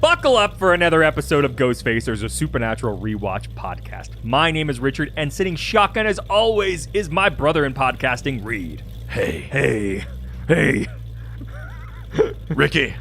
Buckle up for another episode of Ghostfacers, a supernatural rewatch podcast. My name is Richard, and sitting shotgun as always is my brother in podcasting, Reed. Hey. Ricky.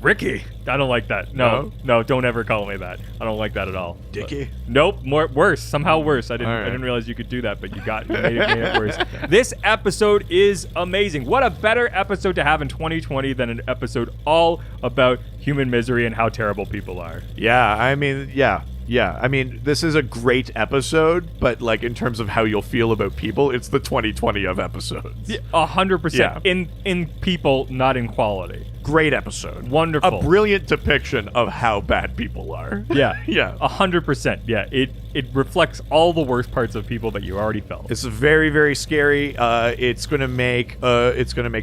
Ricky? I don't like that. No, don't ever call me that. I don't like that at all. Dickie? Nope, worse. Somehow worse. I right. didn't realize you could do that, but you made it worse. This episode is amazing. What a better episode to have in 2020 than an episode all about human misery and how terrible people are. Yeah, I mean, this is a great episode, but like in terms of how you'll feel about people, it's the 2020 of episodes. Yeah, 100%. Yeah. In people, not in quality. Great episode. Wonderful. A brilliant depiction of how bad people are. Yeah. Yeah. 100%. Yeah. It reflects all the worst parts of people that you already felt. It's very, very scary. It's gonna make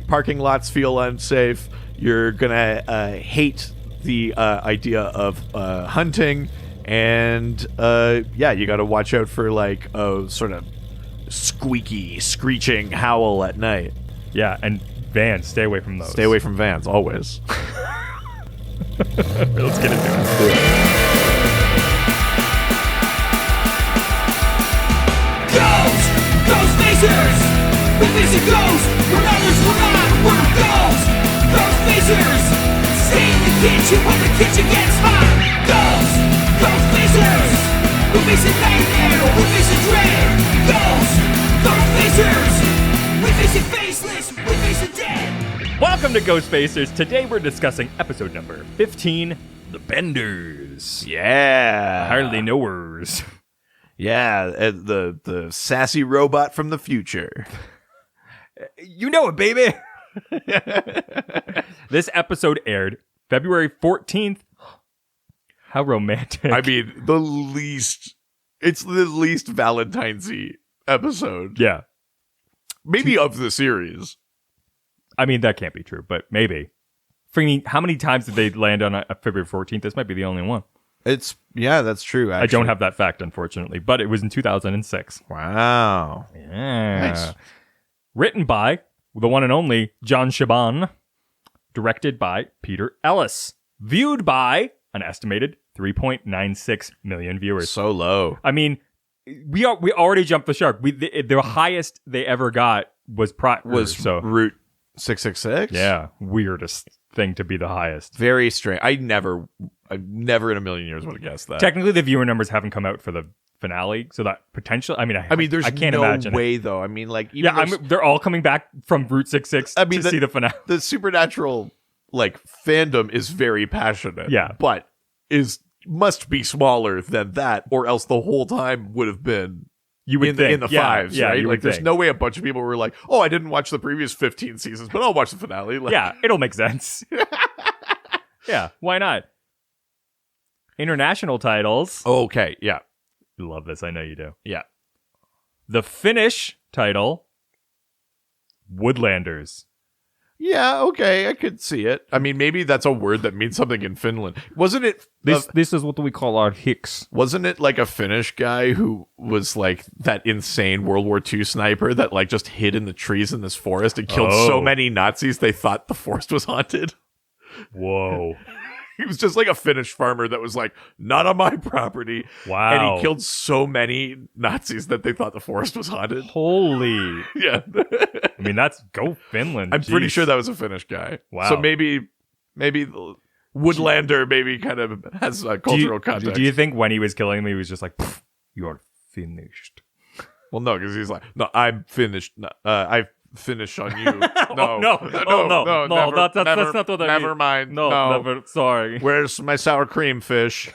parking lots feel unsafe. You're gonna hate the idea of hunting. And you got to watch out for like a sort of squeaky, screeching howl at night. Yeah, and vans, stay away from those. Stay away from vans, always. Let's get into it. Ghostfacers! We visit ghosts, where others were not, we're ghosts! Ghostfacers! Stay in the kitchen when the kitchen gets hot! Ghostfacers! We visit nightmare, we visit dread! Ghostfacers! We visit faceless, we visit dead! Welcome to Ghostfacers. Today we're discussing episode number 15, The Benders. Yeah. Hardly knowers. Yeah, the sassy robot from the future. You know it, baby! This episode aired February 14th. How romantic. I mean, it's the least Valentine's-y episode. Yeah. Maybe of the series. I mean, that can't be true, but maybe. How many times did they land on February 14th? This might be the only one. That's true, actually. I don't have that fact, unfortunately, but it was in 2006. Wow. Yeah. Nice. Written by the one and only John Shaban. Directed by Peter Ellis. Viewed by an estimated 3.96 million viewers. So low. I mean, we already jumped the shark. The highest they ever got was Route 666? Yeah, weirdest thing to be the highest. Very strange. I never in a million years would have guessed that. Technically, the viewer numbers haven't come out for the finale, so that potential. I mean, there's I can't no imagine way it. though. I mean, like, even they're all coming back from Route 66 to see the finale. The supernatural like fandom is very passionate. Yeah, but must be smaller than that, or else the whole time would have been in the fives, yeah, right? Like, there's no way a bunch of people were like, "Oh, I didn't watch the previous 15 seasons, but I'll watch the finale." Like, yeah, it'll make sense. Yeah, why not? International titles. Okay, yeah. You love this, I know you do. Yeah. The Finnish title, Woodlanders. Yeah, okay, I could see it. I mean, maybe that's a word that means something in Finland. Wasn't it... This is what we call our Hicks. Wasn't it like a Finnish guy who was like that insane World War II sniper that like just hid in the trees in this forest and killed so many Nazis they thought the forest was haunted? Whoa. He was just like a Finnish farmer that was like, not on my property. Wow. And he killed so many Nazis that they thought the forest was haunted. Holy. Yeah. I mean, that's go Finland. I'm pretty sure that was a Finnish guy. Wow. So maybe Woodlander maybe kind of has a cultural context. Do you think when he was killing them, he was just like, you're finished? Well, no, because he's like, no, I'm finished. I finish on you. No, no, that's not what I mean. Never mind. No, never. Sorry. Where's my sour cream fish?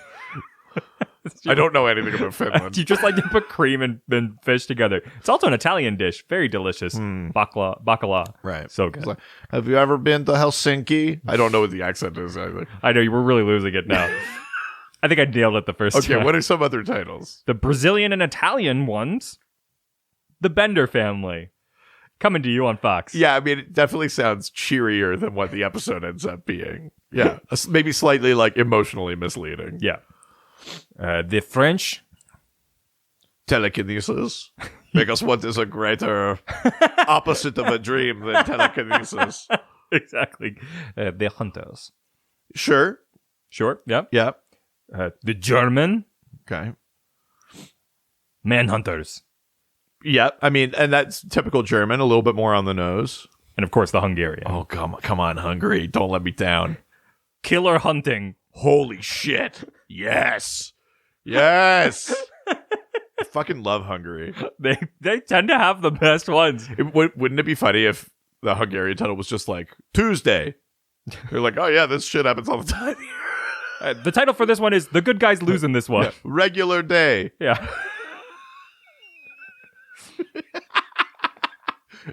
I don't know anything about Finland. You just like to put cream and fish together. It's also an Italian dish. Very delicious. Bacala. Right. So good. Like, have you ever been to Helsinki? I don't know what the accent is either. I know, you were really losing it now. I think I nailed it the first time. Okay, what are some other titles? The Brazilian and Italian ones. The Bender family. Coming to you on Fox. Yeah, I mean, it definitely sounds cheerier than what the episode ends up being. Yeah, maybe slightly like emotionally misleading. Yeah. The French. Telekinesis. Because what is a greater opposite of a dream than telekinesis? Exactly. The Hunters. Sure. Sure. Yep. Yep. The German Okay. manhunters. Yep. I mean, and that's typical German, a little bit more on the nose. And of course, the Hungarian. Oh, come on, Hungary. Don't let me down. Killer hunting. Holy shit. Yes. Yes. I fucking love Hungary. They tend to have the best ones. Wouldn't it be funny if the Hungarian title was just like Tuesday? They're like, oh yeah, this shit happens all the time. The title for this one is The Good Guys Losing This One. Yeah. Regular day. Yeah.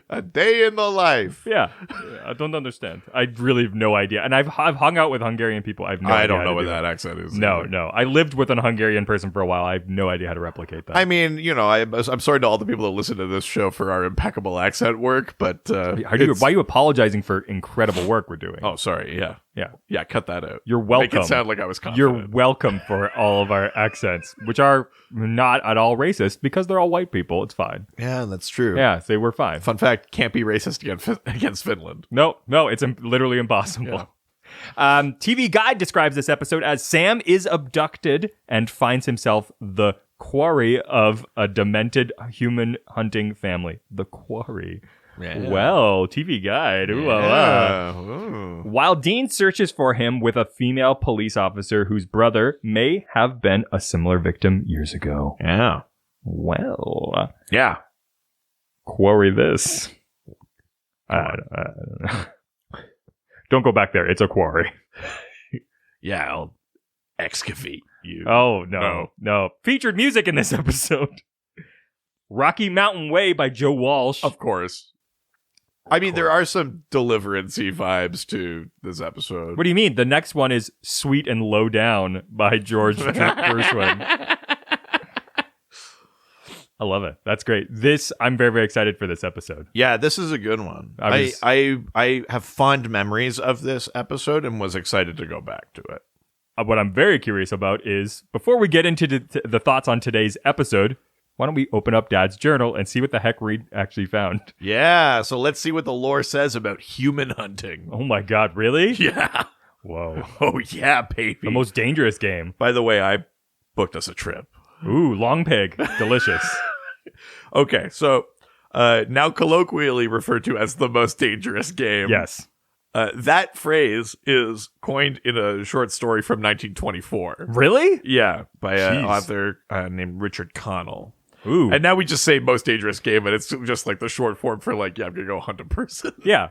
A day in the life. Yeah. I don't understand. I really have no idea. And I've hung out with Hungarian people. I have no idea. I don't how know to what do that it. accent is. No, either. no. I lived with an Hungarian person for a while. I have no idea how to replicate that. I mean, I'm sorry to all the people that listen to this show for our impeccable accent work, but why are you apologizing for incredible work we're doing? Oh, sorry. Yeah. Yeah. Yeah, cut that out. You're welcome. Make it sound like I was confident. You're welcome for all of our accents, which are not at all racist because they're all white people. It's fine. Yeah, that's true. Yeah, so we're fine. Fun fact, can't be racist against Finland. No, it's literally impossible. TV Guide describes this episode as Sam is abducted and finds himself the quarry of a demented human hunting family. The quarry. Yeah. Well, TV Guide. Ooh, la, la. Ooh. While Dean searches for him with a female police officer whose brother may have been a similar victim years ago. Yeah. Well, Yeah. quarry this. I don't know. Don't go back there. It's a quarry. Yeah, I'll excavate you. Oh, no. Featured music in this episode. Rocky Mountain Way by Joe Walsh. Of course. I mean, there are some Deliverance-y vibes to this episode. What do you mean? The next one is Sweet and Low Down by George Gershwin. I love it. That's great. I'm very, very excited for this episode. Yeah, this is a good one. I have fond memories of this episode and was excited to go back to it. What I'm very curious about is, before we get into the thoughts on today's episode, why don't we open up Dad's journal and see what the heck Reed actually found? Yeah, so let's see what the lore says about human hunting. Oh my God, really? Yeah. Whoa. Oh yeah, baby. The most dangerous game. By the way, I booked us a trip. Ooh, long pig. Delicious. Okay, so now colloquially referred to as the most dangerous game. Yes. That phrase is coined in a short story from 1924. Really? Yeah, by an Jeez. author named Richard Connell. Ooh. And now we just say most dangerous game, and it's just like the short form for like, yeah, I'm going to go hunt a person. Yeah.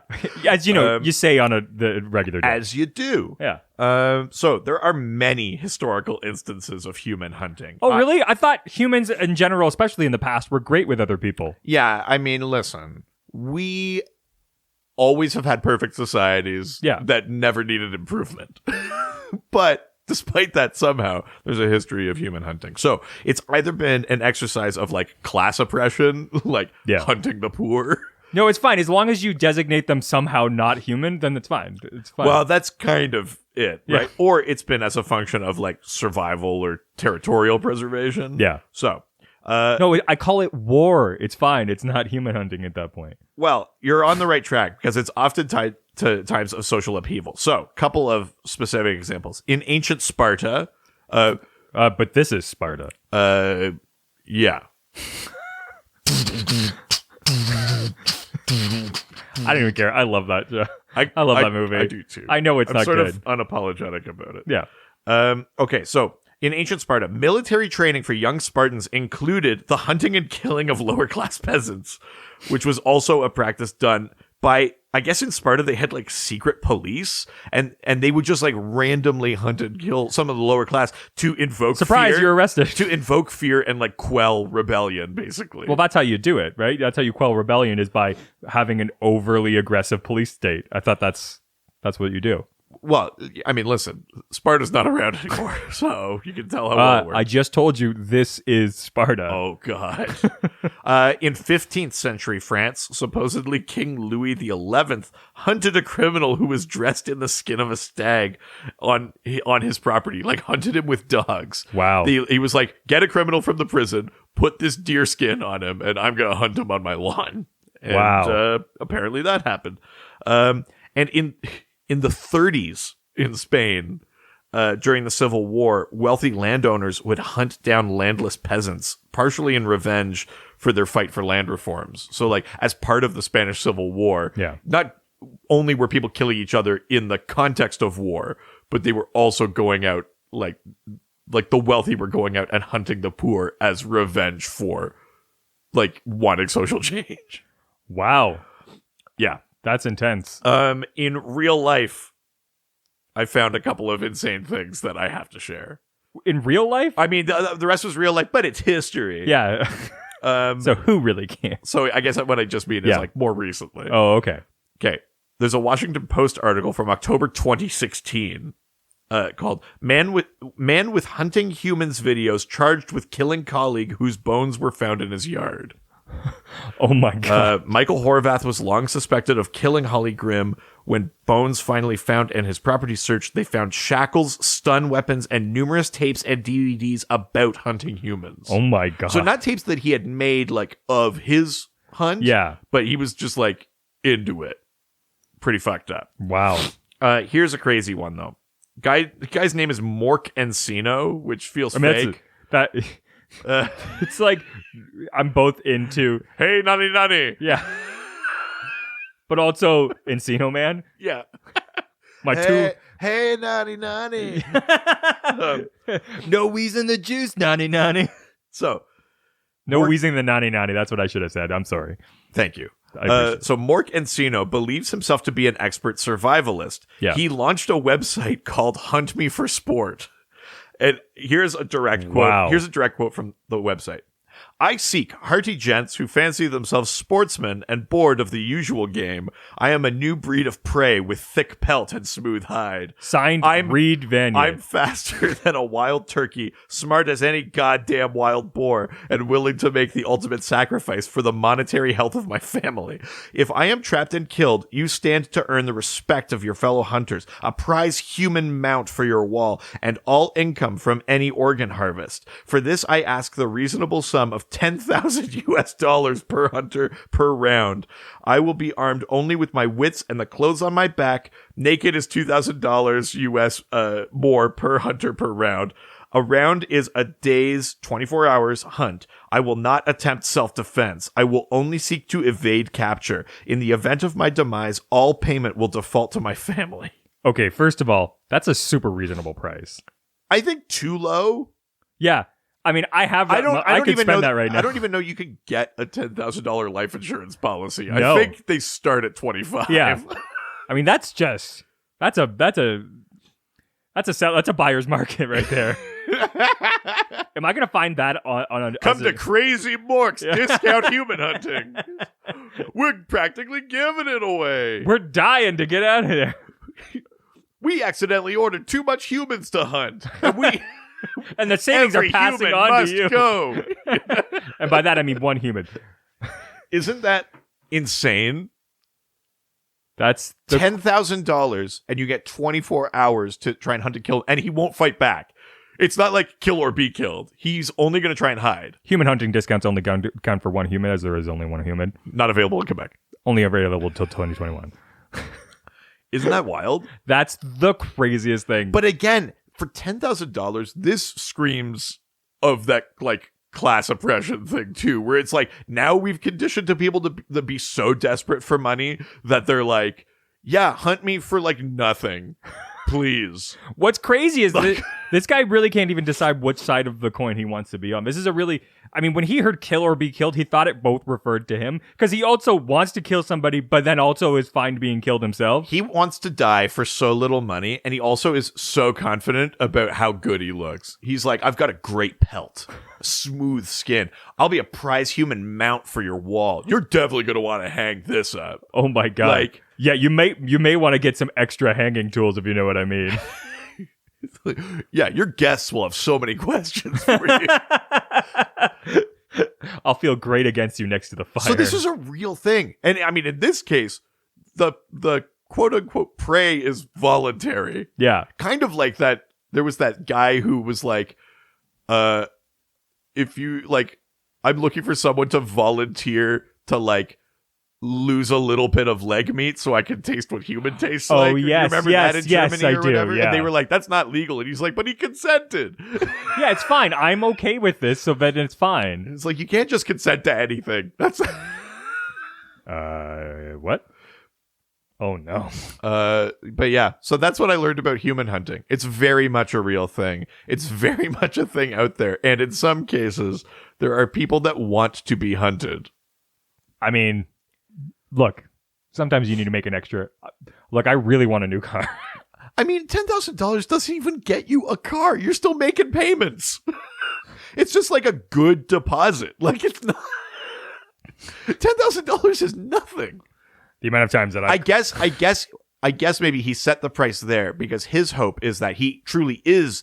As you know, you say on the regular day. As you do. Yeah. So there are many historical instances of human hunting. Oh, really? I thought humans in general, especially in the past, were great with other people. Yeah, I mean, listen, we always have had perfect societies that never needed improvement. But despite that, somehow there's a history of human hunting. So it's either been an exercise of like class oppression, like hunting the poor. No, it's fine. As long as you designate them somehow not human, then it's fine. It's fine. Well, that's kind of it, right? Or it's been as a function of like survival or territorial preservation. Yeah. So, no, I call it war. It's fine. It's not human hunting at that point. Well, you're on the right track because it's often tied to times of social upheaval. So, couple of specific examples. In ancient Sparta, but this is Sparta. Yeah. I don't even care. I love that. I love that movie. I do too. I know it's I'm not sort good. of unapologetic about it. Yeah. Okay, so in ancient Sparta, military training for young Spartans included the hunting and killing of lower class peasants, which was also a practice done by, I guess in Sparta they had like secret police, and they would just like randomly hunt and kill some of the lower class to invoke Surprise, fear. you're arrested. To invoke fear and like quell rebellion, basically. Well, that's how you do it, right? That's how you quell rebellion, is by having an overly aggressive police state. I thought that's what you do. Well, I mean, listen, Sparta's not around anymore, so you can tell how well it works. I just told you this is Sparta. Oh, God. In 15th century France, supposedly King Louis XI hunted a criminal who was dressed in the skin of a stag on his property, like hunted him with dogs. Wow. He was like, get a criminal from the prison, put this deer skin on him, and I'm going to hunt him on my lawn. And, wow. Apparently that happened. And in the 30s in Spain, during the Civil War, wealthy landowners would hunt down landless peasants, partially in revenge for their fight for land reforms. So, like, as part of the Spanish Civil War, not only were people killing each other in the context of war, but they were also going out, like the wealthy were going out and hunting the poor as revenge for, like, wanting social change. Wow. Yeah. That's intense. In real life, I found a couple of insane things that I have to share. In real life? I mean, the rest was real life, but it's history. Yeah. So who really cares? So I guess what I just mean is like more recently. Oh, okay. Okay. There's a Washington Post article from October 2016 called Man with Hunting Humans Videos Charged with Killing Colleague Whose Bones Were Found in His Yard. Oh my God. Michael Horvath was long suspected of killing Holly Grimm. When bones finally found in his property searched, they found shackles, stun weapons, and numerous tapes and DVDs about hunting humans. Oh my God. So not tapes that he had made, like, of his hunt. Yeah. But he was just, like, into it. Pretty fucked up. Wow. Here's a crazy one, though. The guy's name is Mork Encino, which feels fake. It's like I'm both into hey nani. Yeah. But also Encino Man. Yeah. Hey nani. No wheezing the juice, nani. So no wheezing the nani. That's what I should have said. I'm sorry. Thank you. So Mork Encino believes himself to be an expert survivalist. Yeah. He launched a website called Hunt Me for Sport. And here's a direct quote. Wow. Here's a direct quote from the website. I seek hearty gents who fancy themselves sportsmen and bored of the usual game. I am a new breed of prey with thick pelt and smooth hide. Signed, Reed Vanier. I'm faster than a wild turkey, smart as any goddamn wild boar, and willing to make the ultimate sacrifice for the monetary health of my family. If I am trapped and killed, you stand to earn the respect of your fellow hunters, a prize human mount for your wall, and all income from any organ harvest. For this, I ask the reasonable sum of $10,000 per hunter per round. I will be armed only with my wits and the clothes on my back. Naked is $2,000 more per hunter per round. A round is a day's 24 hours hunt. I will not attempt self-defense. I will only seek to evade capture. In the event of my demise, all payment will default to my family. Okay, first of all, that's a super reasonable price. I think too low. Yeah. I mean, I could spend that right now. I don't even know you could get a $10,000 life insurance policy. No. I think they start at 25. Yeah. I mean, that's a buyer's market right there. Am I going to find that on Come to Crazy Mork's discount human hunting. We're practically giving it away. We're dying to get out of there. We accidentally ordered too much humans to hunt. And the savings are passing on to you. Go. And by that, I mean one human. Isn't that insane? That's $10,000 and you get 24 hours to try and hunt and kill, and he won't fight back. It's not like kill or be killed. He's only going to try and hide. Human hunting discounts only count for one human, as there is only one human. Not available in Quebec. Only available till 2021. Isn't that wild? That's the craziest thing. But again, for $10,000, this screams of that, like, class oppression thing too, where it's like, now we've conditioned to people to be so desperate for money that they're like, yeah, hunt me for like nothing, please. What's crazy is that this guy really can't even decide which side of the coin he wants to be on. This is when he heard kill or be killed, he thought it both referred to him, because he also wants to kill somebody, but then also is fine being killed himself. He wants to die for so little money, and he also is so confident about how good he looks. He's like, I've got a great pelt, a smooth skin. I'll be a prize human mount for your wall. You're definitely going to want to hang this up. Oh my God. Like, yeah, you may want to get some extra hanging tools, if you know what I mean. Yeah, your guests will have so many questions for you. I'll feel great against you next to the fire. So this is a real thing. And I mean, in this case, the quote unquote prey is voluntary. Yeah. Kind of like that. There was that guy who was like, if you like, I'm looking for someone to volunteer to like lose a little bit of leg meat so I can taste what human tastes Oh, like. yes, You remember yes, that in yes, Germany I or do, whatever? yeah. And they were like, that's not legal. And he's like, but he consented. Yeah, it's fine. I'm okay with this, so then it's fine. It's like, you can't just consent to anything. That's What? Oh, no. but yeah, so that's what I learned about human hunting. It's very much a real thing. It's very much a thing out there. And in some cases, there are people that want to be hunted. I mean, look, sometimes you need to make an extra. Look, I really want a new car. I mean, $10,000 doesn't even get you a car. You're still making payments. It's just like a good deposit. Like, it's not. $10,000 is nothing. The amount of times that I guess maybe he set the price there because his hope is that he truly is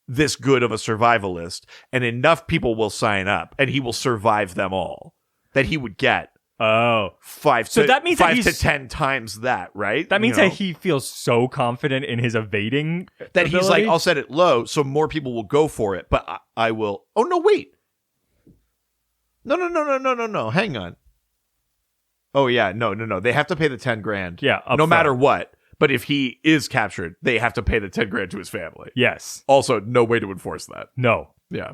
this good of a survivalist and enough people will sign up and he will survive them all. That he would get five So to that means five that to he's- 10 times that, right? That means You know? that he feels so confident in his evading that he's like, ability? I'll set it low so more people will go for it, but I will. Oh no, wait. No. Hang on. Oh yeah, no. They have to pay the 10 grand. Yeah, up no front. matter what. But if he is captured, they have to pay the 10 grand to his family. Yes. Also, no way to enforce that. No. Yeah.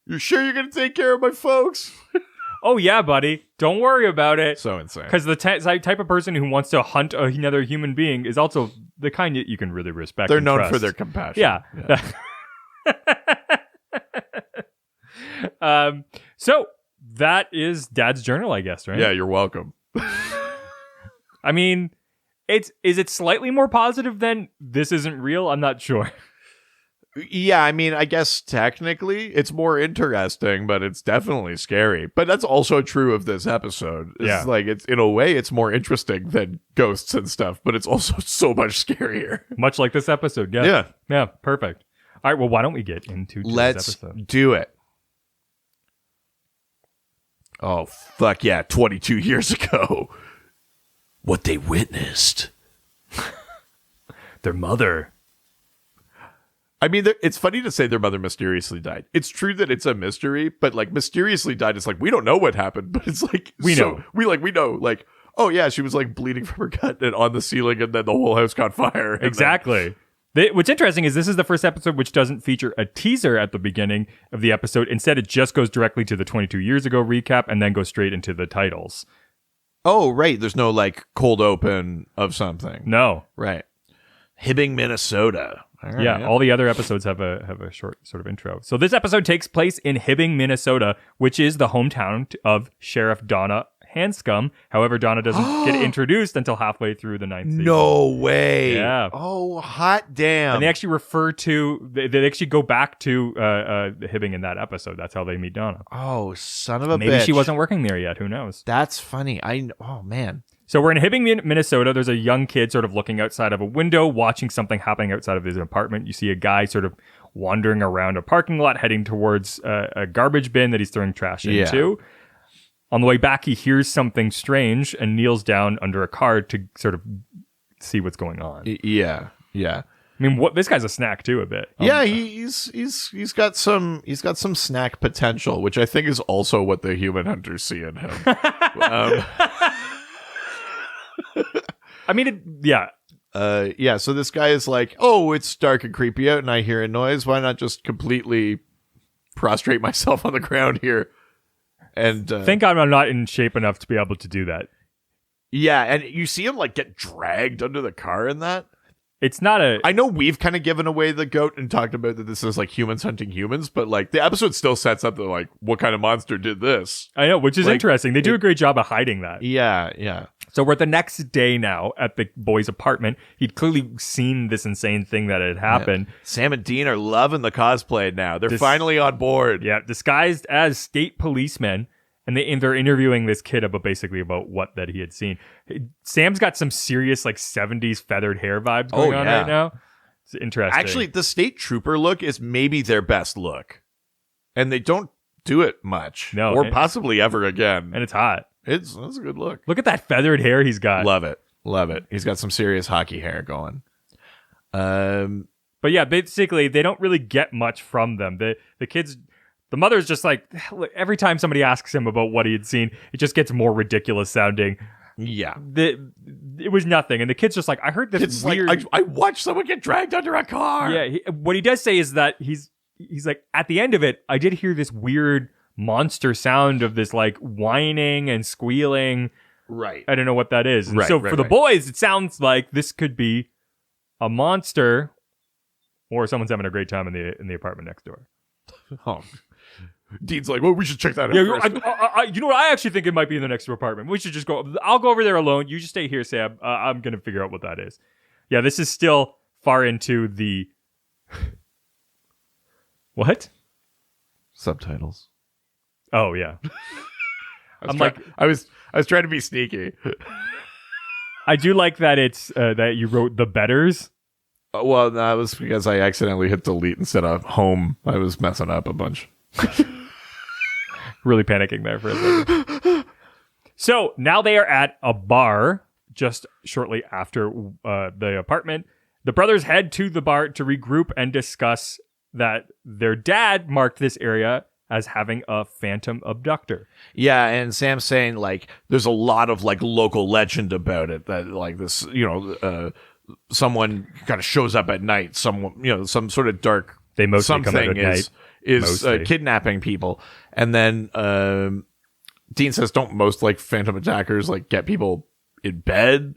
You sure you're gonna take care of my folks? Oh, yeah, buddy. Don't worry about it. So insane. Because the type of person who wants to hunt another human being is also the kind that you can really respect. They're and known trust. for their compassion. Yeah. So that is Dad's journal, I guess, right? Yeah, you're welcome. I mean, is it slightly more positive than this isn't real? I'm not sure. Yeah, I mean, I guess technically it's more interesting, but it's definitely scary. But that's also true of this episode. It's Yeah. like, it's in a way, it's more interesting than ghosts and stuff, but it's also so much scarier. Much like this episode. Yeah. Yeah. Yeah. Perfect. All right. Well, why don't we get into today's Let's episode? do it. Oh, fuck yeah, 22 years ago. What they witnessed. Their mother. I mean, it's funny to say their mother mysteriously died. It's true that it's a mystery, but like mysteriously died, it's like, we don't know what happened, but it's like, We know. We know, like, oh yeah, she was like bleeding from her gut and on the ceiling and then the whole house caught fire. And Exactly. What's interesting is this is the first episode which doesn't feature a teaser at the beginning of the episode. Instead, it just goes directly to the 22 years ago recap and then goes straight into the titles. oh, right. There's no like cold open of something. No. Right. Hibbing, Minnesota. All right, Yeah, all the other episodes have a short sort of intro. So this episode takes place in Hibbing, Minnesota, which is the hometown of Sheriff Donna Hanscom. However, Donna doesn't get introduced until halfway through the 9th season. No way. Yeah. Oh, hot damn. And they actually refer to, they actually go back to Hibbing in that episode. That's how they meet Donna. oh, son of a Maybe bitch. she wasn't working there yet. Who knows? That's funny. Oh, man. So we're in Hibbing, Minnesota. There's a young kid sort of looking outside of a window, watching something happening outside of his apartment. You see a guy sort of wandering around a parking lot, heading towards a garbage bin that he's throwing trash into. On the way back, he hears something strange and kneels down under a car to sort of see what's going on. Yeah. I mean, this guy's a snack too, a bit. Yeah, he's got some snack potential, which I think is also what the human hunters see in him. I mean, Yeah, so this guy is like, oh, it's dark and creepy out and I hear a noise. Why not just completely prostrate myself on the ground here? And think I'm not in shape enough to be able to do that. yeah, and you see him like get dragged under the car in that. It's not a... I know we've kind of given away the goat and talked about that this is like humans hunting humans, but like the episode still sets up the like, what kind of monster did this? I know, which is like, interesting. They do a great job of hiding that. Yeah. So we're at the next day now at the boy's apartment. He'd clearly seen this insane thing that had happened. Sam and Dean are loving the cosplay now. They're finally on board. Yeah, disguised as state policemen. And they're interviewing this kid about what that he had seen. Sam's got some serious like 70s feathered hair vibes going on right now. It's interesting. Actually, the state trooper look is maybe their best look. And they don't do it much. No, or possibly ever again. And it's hot. That's a good look. Look at that feathered hair he's got. Love it. He's got some serious hockey hair going. But yeah, basically they don't really get much from them. The kids The mother's just like, every time somebody asks him about what he had seen, it just gets more ridiculous sounding. Yeah. It was nothing. And the kid's just like, I heard this It's weird... like, I watched someone get dragged under a car. Yeah, what he does say is that he's like, at the end of it, I did hear this weird monster sound of this like whining and squealing. Right. I don't know what that is. And Right, so right, for the right. boys, it sounds like this could be a monster or someone's having a great time in the apartment next door. Oh. Dean's like, well, we should check that out Yeah, first. you know what? I actually think it might be in the next door apartment. We should just go. I'll go over there alone. You just stay here, Sam. I'm going to figure out what that is. Yeah, this is still far into the... What? Subtitles. Oh, yeah. I was trying to be sneaky. I do like that it's that you wrote the betters. Well, that was because I accidentally hit delete instead of home. I was messing up a bunch. Really panicking there for a second. So now they are at a bar just shortly after the apartment. The brothers head to the bar to regroup and discuss that their dad marked this area as having a phantom abductor. Yeah, and Sam's saying, like, there's a lot of, like, local legend about it. That, like, this, someone kind of shows up at night. Someone, some sort of dark They mostly come out something at is night. Mostly. Kidnapping people. And then Dean says, don't most, like, phantom attackers, like, get people in bed?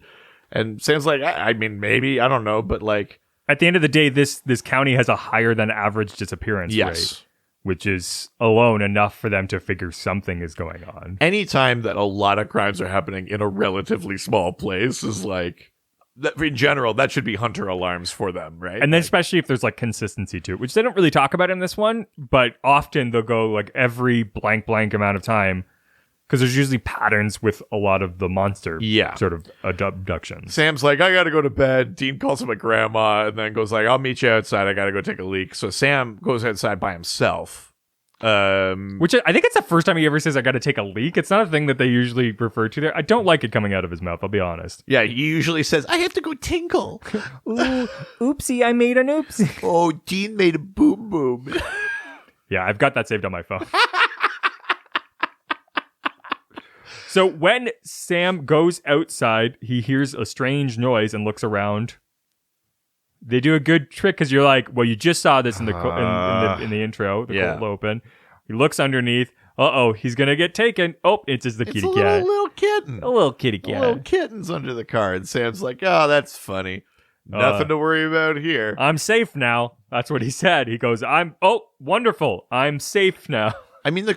And Sam's like, I mean, maybe. I don't know. But, like... At the end of the day, this county has a higher than average disappearance rate, which is alone enough for them to figure something is going on. Anytime that a lot of crimes are happening in a relatively small place is like, that, in general, that should be hunter alarms for them, right? And then especially if there's like consistency to it, which they don't really talk about in this one, but often they'll go like every blank amount of time, because there's usually patterns with a lot of the monster sort of abductions. Sam's like, I gotta go to bed. Dean calls him a grandma and then goes like, I'll meet you outside. I gotta go take a leak. So Sam goes outside by himself. Which I think it's the first time he ever says, I gotta take a leak. It's not a thing that they usually refer to there. I don't like it coming out of his mouth, I'll be honest. Yeah, he usually says, I have to go tinkle. Ooh, oopsie, I made an oopsie. Oh, Dean made a boom boom. Yeah, I've got that saved on my phone. So when Sam goes outside, he hears a strange noise and looks around. They do a good trick because you're like, well, you just saw this in the in the intro, the cold open. He looks underneath. He's gonna get taken. Oh, it's just the kitty cat. Little kitten. A little kitty cat. A little kitten's under the car. And Sam's like, oh, that's funny. Nothing to worry about here. I'm safe now. That's what he said. He goes, wonderful. I'm safe now. I mean,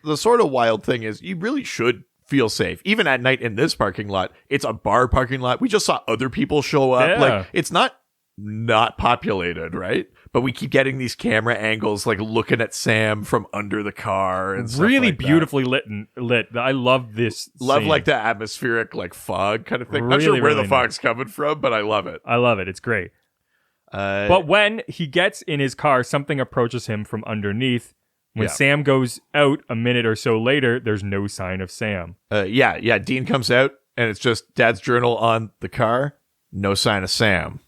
the sort of wild thing is you really should feel safe. Even at night in this parking lot, it's a bar parking lot. We just saw other people show up. Yeah. Like, it's not populated, right? But we keep getting these camera angles, like looking at Sam from under the car and stuff really like beautifully lit. I love this. Love scene. like the atmospheric, like fog kind of thing. Not Really, sure where really the fog's coming from, but I love it. I love it. It's great. But when he gets in his car, something approaches him from underneath. When Sam goes out a minute or so later, there's no sign of Sam. Dean comes out, and it's just Dad's journal on the car. No sign of Sam.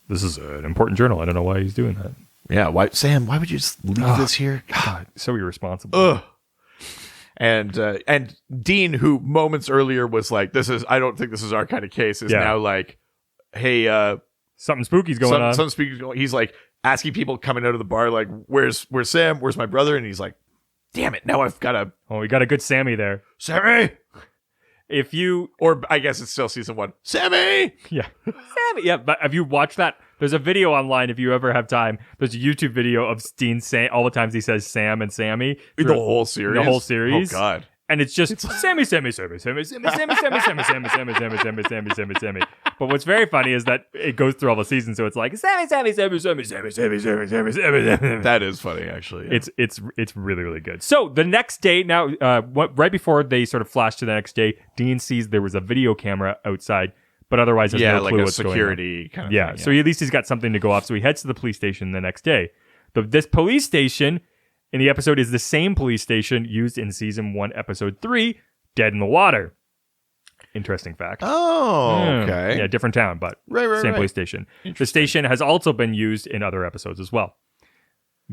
This is an important journal. I don't know why he's doing that. Yeah, why, Sam? Why would you just leave this here? God, so irresponsible. Ugh. And Dean, who moments earlier was like, I don't think this is our kind of case, is now like, hey, something spooky's going on. Something spooky's going on. He's like asking people coming out of the bar, like, where's Sam? Where's my brother? And he's like, damn it, now I've got to... Oh, we got a good Sammy there. Sammy! Or I guess it's still season 1. Sammy! Yeah. Sammy! Yeah, but have you watched that? There's a video online if you ever have time. There's a YouTube video of Dean saying all the times he says Sam and Sammy. The whole series? The whole series. Oh, God. And it's just Sammy. But what's very funny is that it goes through all the seasons, so it's like Sammy. That is funny, actually. Yeah. It's really, really good. So the next day, now, right before they sort of flash to the next day, Dean sees there was a video camera outside, but otherwise has no clue like a what's security going on. kind of thing. Yeah, so at least he's got something to go off. So he heads to the police station the next day. This police station in the episode is the same police station used in season 1, episode 3, Dead in the Water. Interesting fact. Oh, okay. Yeah, different town, but same police station. The station has also been used in other episodes as well.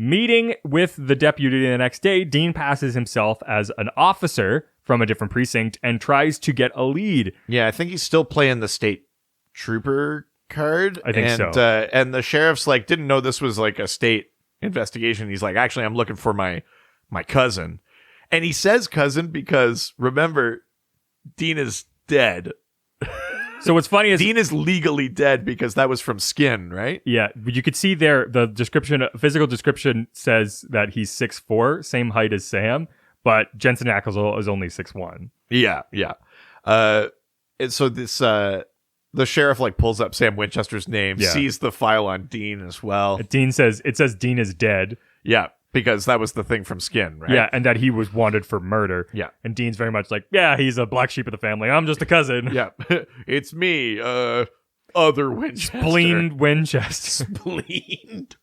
Meeting with the deputy the next day, Dean passes himself as an officer from a different precinct and tries to get a lead. Yeah, I think he's still playing the state trooper card. I think so. And the sheriff's like, didn't know this was like a state investigation. He's like, actually, I'm looking for my cousin. And he says cousin because, remember, Dean is dead. So what's funny is... Dean is legally dead because that was from Skin, right? Yeah, but you could see there, the description, physical description says that he's 6'4", same height as Sam, but Jensen Ackles is only 6'1". Yeah. And so this... the sheriff like pulls up Sam Winchester's name, sees the file on Dean as well. It says Dean is dead. Yeah, because that was the thing from Skin, right? Yeah, and that he was wanted for murder. Yeah. And Dean's very much like, yeah, he's a black sheep of the family. I'm just a cousin. Yeah. It's me, other Winchester. Spleened Winchester. Spleened.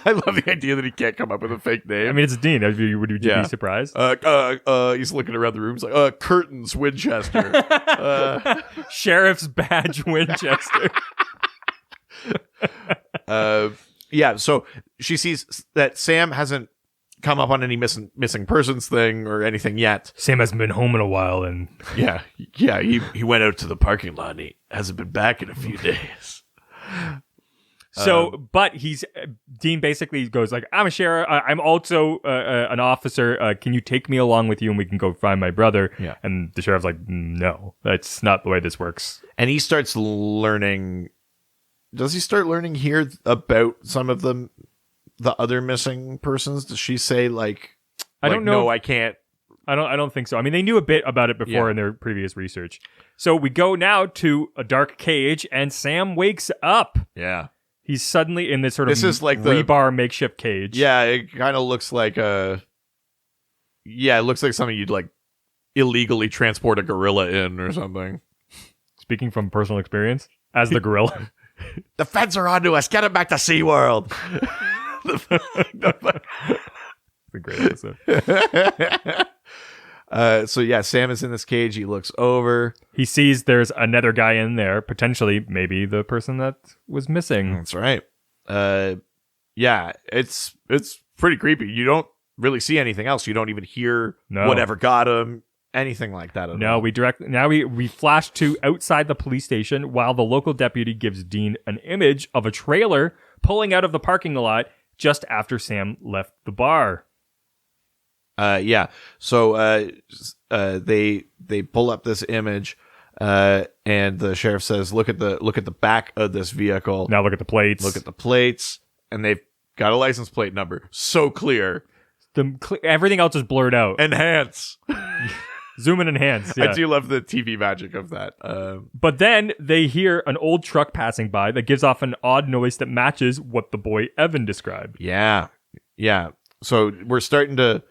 I love the idea that he can't come up with a fake name. I mean, it's Dean. Would you be surprised? He's looking around the room. He's like, Curtains Winchester. Sheriff's badge Winchester. Yeah, so she sees that Sam hasn't come up on any missing persons thing or anything yet. Sam hasn't been home in a while, and yeah, he went out to the parking lot and he hasn't been back in a few days. So, but Dean basically goes like, I'm a sheriff. I'm also an officer. Can you take me along with you and we can go find my brother? Yeah. And the sheriff's like, no, that's not the way this works. And he starts learning. Does he start learning here about some of the other missing persons? Does she say like, I don't know. No, I can't. I don't think so. I mean, they knew a bit about it before in their previous research. So we go now to a dark cage and Sam wakes up. Yeah. He's suddenly in this sort of like rebar makeshift cage. Yeah, it kind of looks like it looks like something you'd like illegally transport a gorilla in or something. Speaking from personal experience, as the gorilla. The feds are onto us. Get him back to SeaWorld. It's a great episode. So yeah, Sam is in this cage. He looks over. He sees there's another guy in there, potentially maybe the person that was missing. That's right. Yeah, it's pretty creepy. You don't really see anything else. You don't even hear whatever got him, anything like that. No, we flash to outside the police station while the local deputy gives Dean an image of a trailer pulling out of the parking lot just after Sam left the bar. Yeah. So they pull up this image, and the sheriff says, "Look at the back of this vehicle. Now look at the plates. Look at the plates, and they've got a license plate number. So clear. Everything else is blurred out. Enhance." Zoom and enhance. Yeah. I do love the TV magic of that. But then they hear an old truck passing by that gives off an odd noise that matches what the boy Evan described. Yeah. So we're starting to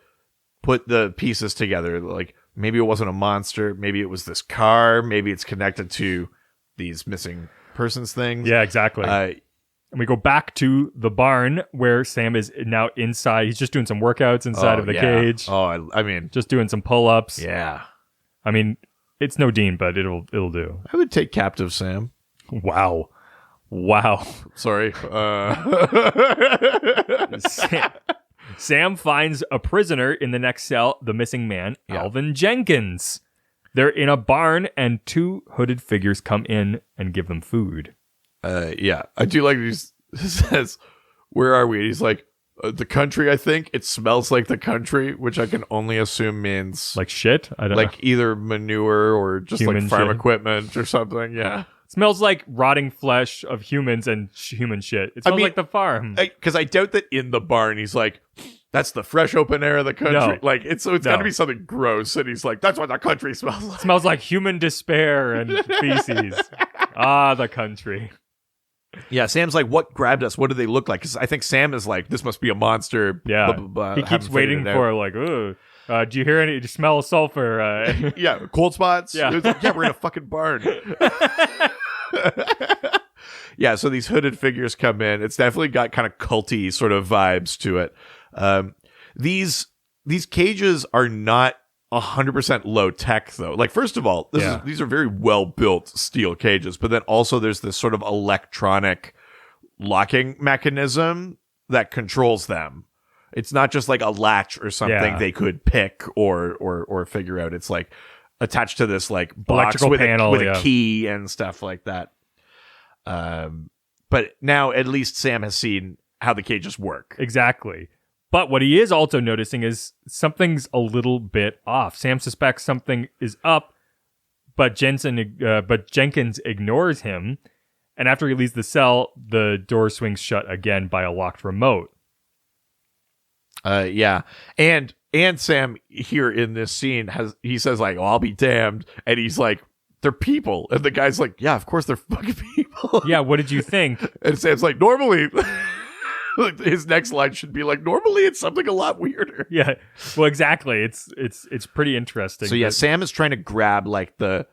put the pieces together. Like maybe it wasn't a monster. Maybe it was this car. Maybe it's connected to these missing persons things. Yeah, exactly. And we go back to the barn where Sam is now inside. He's just doing some workouts inside of the cage. Oh, I mean, just doing some pull-ups. Yeah. I mean, it's no Dean, but it'll do. I would take captive Sam. Wow. Sorry. Sam finds a prisoner in the next cell, the missing man, Alvin Jenkins. They're in a barn, and two hooded figures come in and give them food. Yeah. I do like he says, "Where are we?" And he's like, "The country, I think. It smells like the country," which I can only assume means... Like shit? I don't know. Like either manure or just human like farm shit. equipment or something. Yeah. It smells like rotting flesh of humans and human shit. It smells like the farm. Because I doubt that in the barn he's like, "That's the fresh open air of the country." No. Like it's got to be something gross, and he's like, "That's what the country smells like." It smells like human despair and feces. The country. Yeah, Sam's like, "What grabbed us? What do they look like?" Because I think Sam is like, "This must be a monster." Yeah, blah, blah, blah, he keeps waiting for like, "Ooh, do you hear any? Do you smell sulfur?" Yeah, cold spots. Yeah, like, we're in a fucking barn. Yeah, so these hooded figures come in. It's definitely got kind of culty sort of vibes to it. These cages are not 100% low tech though. Like, first of all, these are very well built steel cages, but then also there's this sort of electronic locking mechanism that controls them. It's not just like a latch or something they could pick or figure out. It's like attached to this like box electrical with panel, a key and stuff like that. But now at least Sam has seen how the cages work. Exactly. But what he is also noticing is something's a little bit off. Sam suspects something is up, but Jenkins ignores him. And after he leaves the cell, the door swings shut again by a locked remote. Yeah. And Sam here in this scene he says like, "Oh, I'll be damned," and he's like, "They're people," and the guy's like, "Yeah, of course they're fucking people." Yeah, what did you think? And Sam's like, "Normally," his next line should be like, "Normally it's something a lot weirder." Yeah, well, exactly. It's pretty interesting. So yeah, Sam is trying to grab like the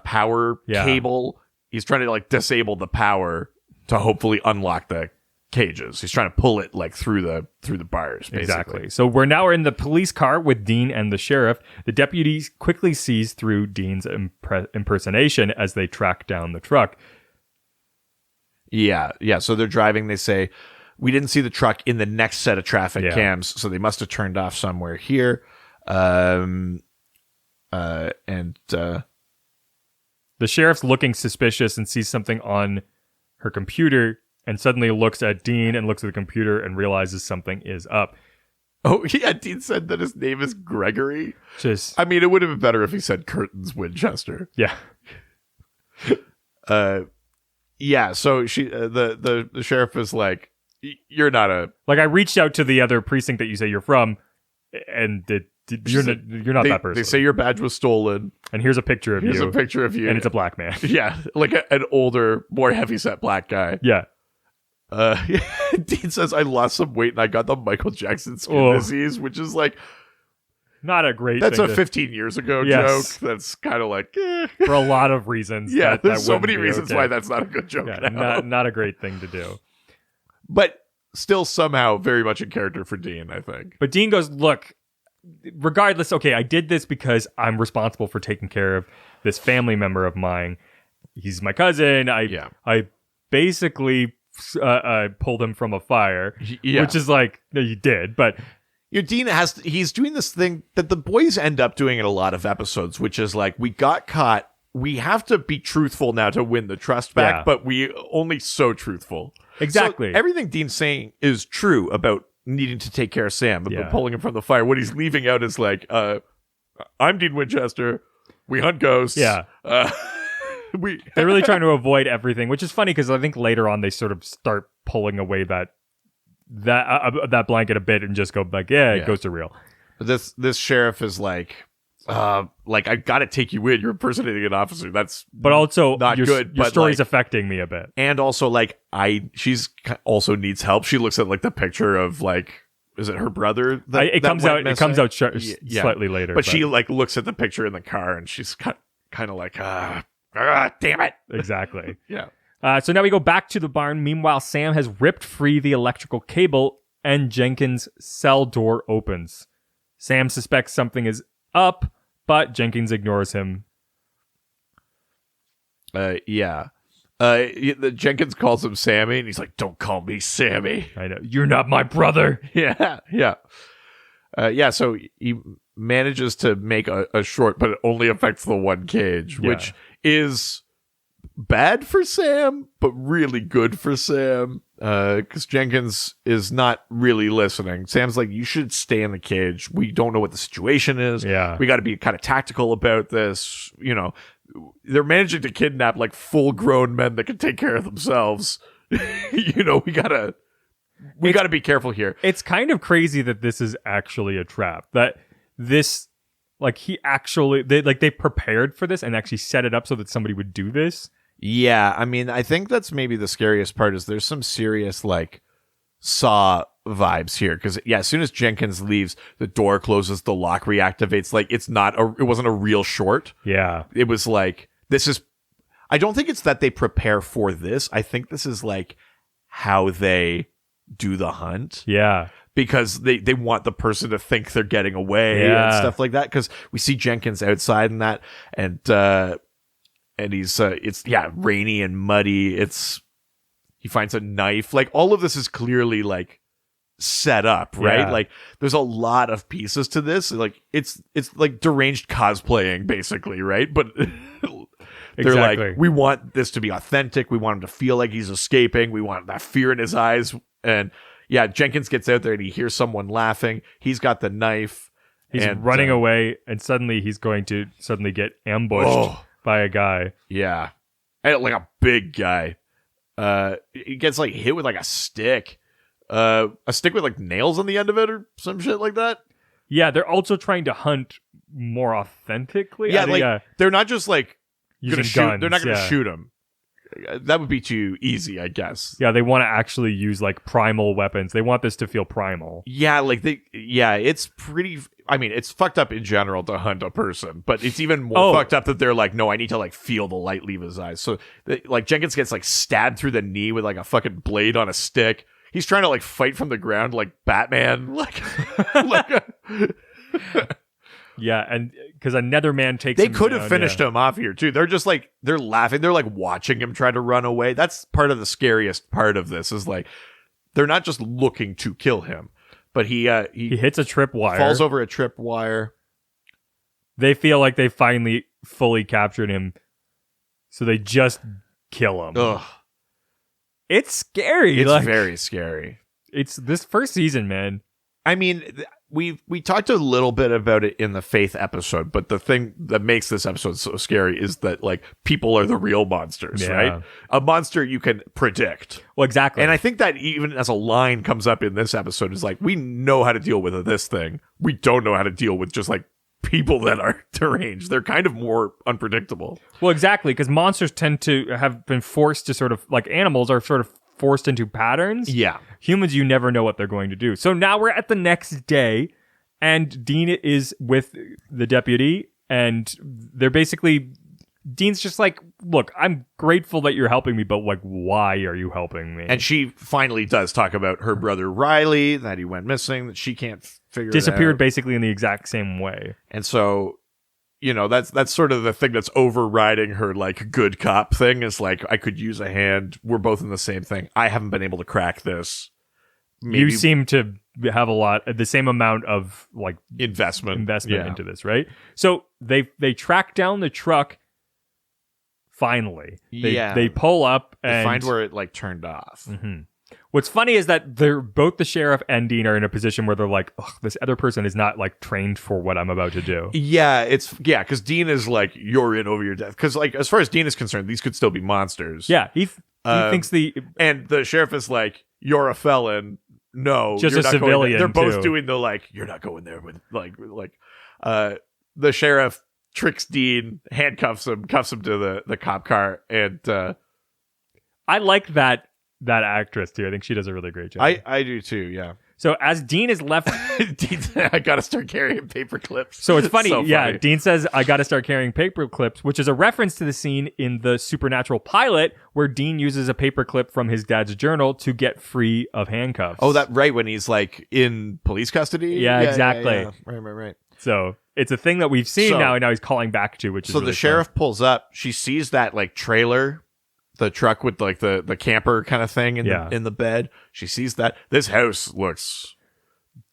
power cable. He's trying to like disable the power to hopefully unlock the cages. He's trying to pull it like through the bars, basically. Exactly. So we're now in the police car with Dean and the sheriff. The deputy quickly sees through Dean's impersonation as they track down the truck. Yeah. So they're driving. They say, "We didn't see the truck in the next set of traffic cams, so they must have turned off somewhere here." The sheriff's looking suspicious and sees something on her computer, and suddenly looks at Dean and looks at the computer and realizes something is up. Oh, yeah, Dean said that his name is Gregory. I mean, it would have been better if he said Curtins Winchester. Yeah. Yeah, so she, the sheriff is like, "You're not a..." Like, I reached out to the other precinct that you say you're from, and you're not that person. They say your badge was stolen. And here's a picture of you. Here's a picture of you. And it's a black man. Yeah, like an older, more heavyset black guy. Yeah. Dean says, "I lost some weight and I got the Michael Jackson skin disease," which is like not a great that's thing. That's a 15 years ago joke. That's kind of like for a lot of reasons. Yeah, there's so many reasons why that's not a good joke. Yeah, not a great thing to do. But still somehow very much in character for Dean, I think. But Dean goes, "Look, regardless, okay, I did this because I'm responsible for taking care of this family member of mine. He's my cousin. I basically pulled him from a fire," which is like, no, you did, but Dean he's doing this thing that the boys end up doing in a lot of episodes, which is like, we got caught. We have to be truthful now to win the trust back, but we only so truthful. Exactly. So everything Dean's saying is true about needing to take care of Sam, but pulling him from the fire. What he's leaving out is like, "I'm Dean Winchester. We hunt ghosts." Yeah. They're really trying to avoid everything, which is funny because I think later on they sort of start pulling away that blanket a bit and just go like, ghosts are real. This sheriff is like, I got to take you in. You're impersonating an officer. That's but also not good. Your but story's affecting me a bit, and also like she's also needs help. She looks at like the picture of like, is it her brother? It comes out slightly later, but she like looks at the picture in the car and she's kind of like, damn it. Exactly. Yeah. So now we go back to the barn. Meanwhile, Sam has ripped free the electrical cable and Jenkins' cell door opens. Sam suspects something is up, but Jenkins ignores him. Jenkins calls him Sammy, and he's like, "Don't call me Sammy. I know. You're not my brother." Yeah. So he manages to make a short, but it only affects the one cage, which is bad for Sam, but really good for Sam, because Jenkins is not really listening. Sam's like, "You should stay in the cage. We don't know what the situation is. Yeah, we got to be kind of tactical about this. You know, they're managing to kidnap like full-grown men that can take care of themselves. You know, we gotta be careful here." It's kind of crazy that this is actually a trap. That this, like, they prepared for this and actually set it up so that somebody would do this. Yeah, I mean, I think that's maybe the scariest part is there's some serious, like, Saw vibes here. Because, as soon as Jenkins leaves, the door closes, the lock reactivates. Like, it wasn't a real short. Yeah. It was like, I don't think it's that they prepare for this. I think this is, like, how they do the hunt. Yeah. Because they want the person to think they're getting away and stuff like that. Because we see Jenkins outside and that, and he's it's rainy and muddy. It's He finds a knife. Like, all of this is clearly, like, set up, right? Yeah. Like, there's a lot of pieces to this. Like, it's like deranged cosplaying, basically, right? But they're Exactly. like, we want this to be authentic. We want him to feel like he's escaping. We want that fear in his eyes. And yeah, Jenkins gets out there and he hears someone laughing. He's got the knife. He's and, running away, and suddenly he's going to get ambushed by a guy. Yeah. And, like, a big guy. He gets, like, hit with, like, a stick. A stick with, like, nails on the end of it or some shit like that. Yeah, they're also trying to hunt more authentically. Yeah, like, they're not just, like, using gonna shoot. guns. They're not going to yeah. shoot him. That would be too easy, I guess. Yeah, they want to actually use, like, primal weapons. They want this to feel primal. Yeah, like, it's pretty... I mean, it's fucked up in general to hunt a person, but it's even more fucked up that they're like, no, I need to, like, feel the light leave his eyes. So, like, Jenkins gets, like, stabbed through the knee with, like, a fucking blade on a stick. He's trying to, like, fight from the ground like Batman. Like, Yeah, and because another man takes they him could have down, finished him off here, too. They're just, like, they're laughing. They're, like, watching him try to run away. That's part of the scariest part of this is, like, they're not just looking to kill him, but he hits a tripwire. falls over a tripwire. They feel like they finally fully captured him, so they just kill him. Ugh. It's scary. It's like, very scary. It's this first season, man. I mean, we talked a little bit about it in the Faith episode, but the thing that makes this episode so scary is that, like, people are the real monsters, Yeah. right? A monster you can predict. Well, exactly. And I think that even as a line comes up in this episode is like, we know how to deal with this thing. We don't know how to deal with just, like, people that are deranged. They're kind of more unpredictable. Well, exactly, because monsters tend to have been forced to sort of, like, animals are sort of forced into patterns. Yeah. Humans, you never know what they're going to do. So now we're at the next day, and Dean is with the deputy, and they're basically... Dean's just like, look, I'm grateful that you're helping me, but, like, why are you helping me? And she finally does talk about her brother Riley, that he went missing, that she can't figure disappeared it out. basically in the exact same way. And so, you know, that's sort of the thing that's overriding her, like, good cop thing is like, I could use a hand. We're both in the same thing. I haven't been able to crack this. You seem to have the same amount of, like, investment yeah. into this, right? So they track down the truck. Finally, they pull up and they find where it, like, turned off. Mm-hmm. What's funny is that they're both the sheriff and Dean are in a position where they're like, ugh, this other person is not, like, trained for what I'm about to do. Yeah, because Dean is like, you're in over your death. Because, like, as far as Dean is concerned, these could still be monsters. Yeah, he thinks and the sheriff is like, you're a felon. No, just you're a not going civilian. there. They're both too. doing the, like, you're not going there with the sheriff tricks Dean, handcuffs him, cuffs him to the cop car, and I like that actress too. I think she does a really great job. I do too. Yeah. So as Dean is left, I gotta start carrying paper clips. So it's funny. So yeah, funny. Dean says, I gotta start carrying paper clips, which is a reference to the scene in the Supernatural pilot where Dean uses a paper clip from his dad's journal to get free of handcuffs. Oh, that right when he's, like, in police custody. Yeah, exactly. Yeah. Right. So it's a thing that we've seen now, and now he's calling back to, which is really the sheriff pulls up. She sees that, like, trailer, the truck with, like, the camper kind of thing in the bed. She sees that. This house looks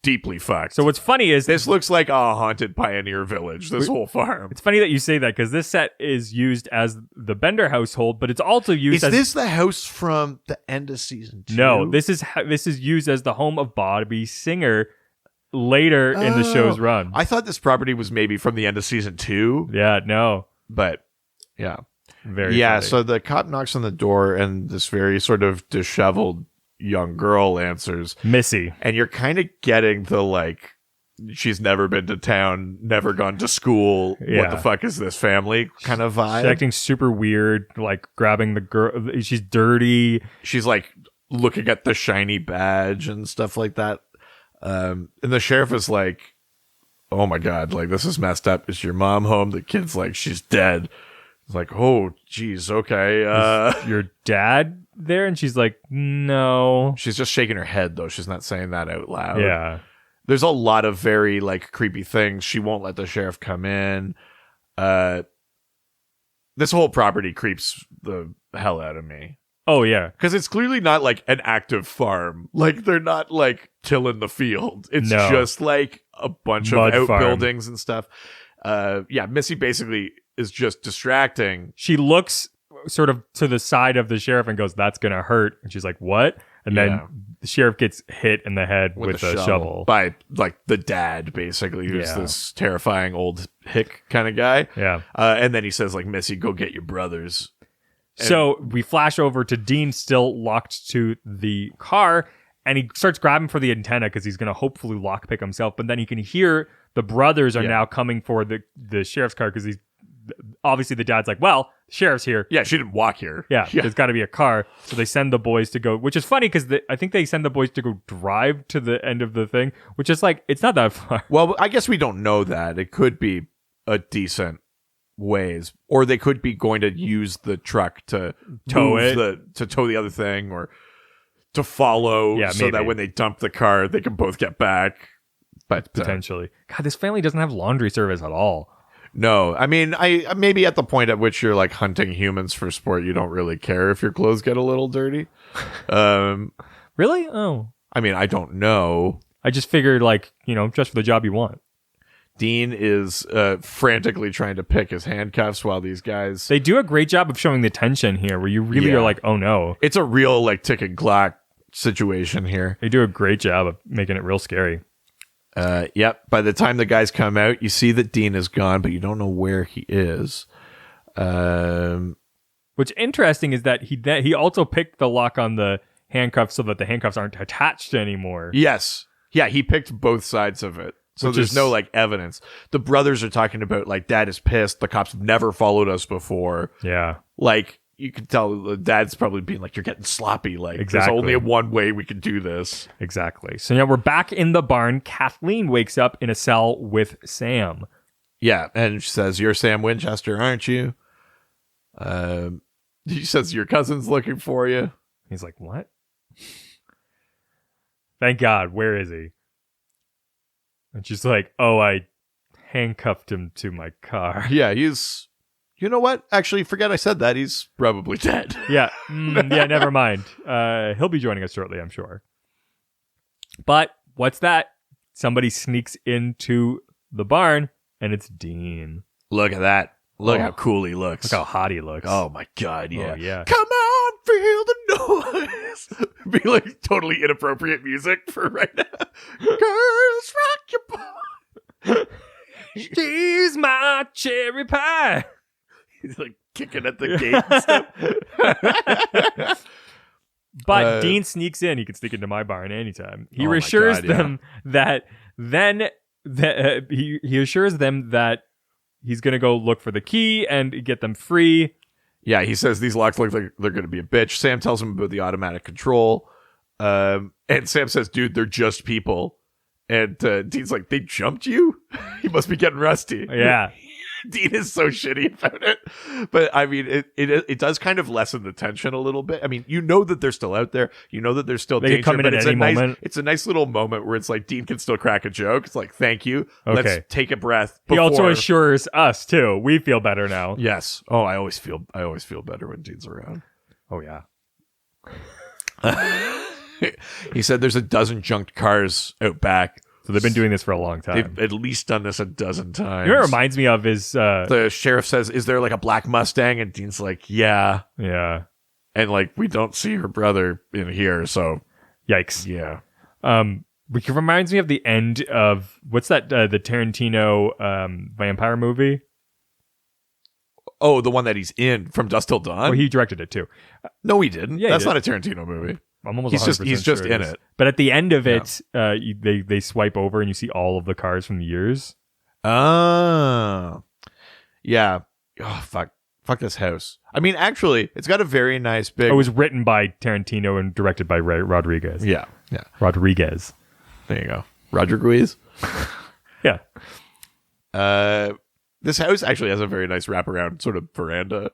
deeply fucked. So what's funny is this looks like a haunted pioneer village. This whole farm. It's funny that you say that because this set is used as the Bender household, but it's also used as... Is this the house from the end of season 2? No, this is used as the home of Bobby Singer later in the show's run. I thought this property was maybe from the end of season 2. Yeah, no. But, yeah. Very funny. funny. So the cop knocks on the door, and this very sort of disheveled young girl answers. Missy. And you're kind of getting the, like, she's never been to town, never gone to school. Yeah. What the fuck is this family kind of vibe? She's acting super weird, like grabbing the girl. She's dirty. She's, like, looking at the shiny badge and stuff like that. And the sheriff is like, oh my God, like, this is messed up. Is your mom home? The kid's like, she's dead. It's like, oh, geez, okay. Is your dad there? And she's like, no. She's just shaking her head, though. She's not saying that out loud. Yeah. There's a lot of very, like, creepy things. She won't let the sheriff come in. This whole property creeps the hell out of me. Oh, yeah. Because it's clearly not like an active farm. Like they're not like tilling the field. It's just like a bunch Mud of farm. outbuildings and stuff. Missy basically is just distracting. She looks sort of to the side of the sheriff and goes, "That's gonna hurt." And she's like, "What?" And then the sheriff gets hit in the head with a shovel by like the dad, basically, who's this terrifying old hick kind of guy. Yeah. And then he says, like, "Missy, go get your brothers." So we flash over to Dean still locked to the car, and he starts grabbing for the antenna because he's going to hopefully lockpick himself. But then he can hear the brothers are now coming for the sheriff's car because he's obviously the dad's like, well, the sheriff's here. Yeah, she didn't walk here. Yeah, there's got to be a car. So they send the boys to go, which is funny because I think they send the boys to go drive to the end of the thing, which is like, it's not that far. Well, I guess we don't know that. It could be a decent ways, or they could be going to use the truck to tow the other thing, or to follow so maybe. that when they dump the car, they can both get back. But Potentially. God, this family doesn't have laundry service at all. No, I mean, I maybe at the point at which you're like hunting humans for sport, you don't really care if your clothes get a little dirty. Really? Oh. I mean, I don't know. I just figured, like, just for the job you want. Dean is frantically trying to pick his handcuffs while these guys... They do a great job of showing the tension here, where you really are like, oh no. It's a real, like, ticking clock situation here. They do a great job of making it real scary. Yep. By the time the guys come out, you see that Dean is gone, but you don't know where he is. What's interesting is that he also picked the lock on the handcuffs so that the handcuffs aren't attached anymore. Yes. Yeah, he picked both sides of it. So there's no, like, evidence. The brothers are talking about, like, Dad is pissed. The cops have never followed us before. Yeah. Like, you can tell the dad's probably being like, you're getting sloppy. Like, exactly. There's only one way we can do this. Exactly. So now we're back in the barn. Kathleen wakes up in a cell with Sam. Yeah, and she says, "You're Sam Winchester, aren't you?" He says, "Your cousin's looking for you." He's like, "What?" Thank God. Where is he? And she's like, "Oh, I handcuffed him to my car." Yeah, he's... You know what? Actually, forget I said that. He's probably dead. Yeah. Yeah, never mind. He'll be joining us shortly, I'm sure. But what's that? Somebody sneaks into the barn, and it's Dean. Look at that. Look how cool he looks. Look how hot he looks. Oh, my God, yeah. Oh, yeah. Come on, feel the noise. Be like totally inappropriate music for right now. Girls, rock your boat. She's my cherry pie. He's like kicking at the gate and stuff. But Dean sneaks in. He can sneak into my barn anytime. He assures them that he assures them that he's going to go look for the key and get them free. Yeah, he says these locks look like they're going to be a bitch. Sam tells him about the automatic control. And Sam says, "Dude, they're just people." And Dean's like, "They jumped you?" He must be getting rusty. Yeah. Dean is so shitty about it, but I mean, it does kind of lessen the tension a little bit. I mean, you know that they're still out there, you know that there's still they danger, come in but at any moment. It's a nice little moment where it's like Dean can still crack a joke. It's like, thank you. Okay. Let's take a breath. He also assures us too. We feel better now. Yes. Oh, I always feel better when Dean's around. Oh yeah. He said there's a dozen junked cars out back. So they've been doing this for a long time. They've at least done this a dozen times. You know what it reminds me of is... the sheriff says, "Is there like a black Mustang?" And Dean's like, "Yeah." Yeah. And like, we don't see her brother in here, so... Yikes. Yeah. Which reminds me of the end of... What's that? The Tarantino vampire movie? Oh, the one that he's in, From Dusk Till Dawn? Well, he directed it too. No, he didn't. Yeah, That's he not a Tarantino movie. I'm almost he's just sure in it. But at the end of it, they swipe over and you see all of the cars from the years. Oh. Yeah. Oh, fuck this house. I mean, actually, it's got a very nice big... It was written by Tarantino and directed by Rodriguez. Yeah. Yeah. Rodriguez. There you go. Rodriguez. Yeah. This house actually has a very nice wraparound sort of veranda.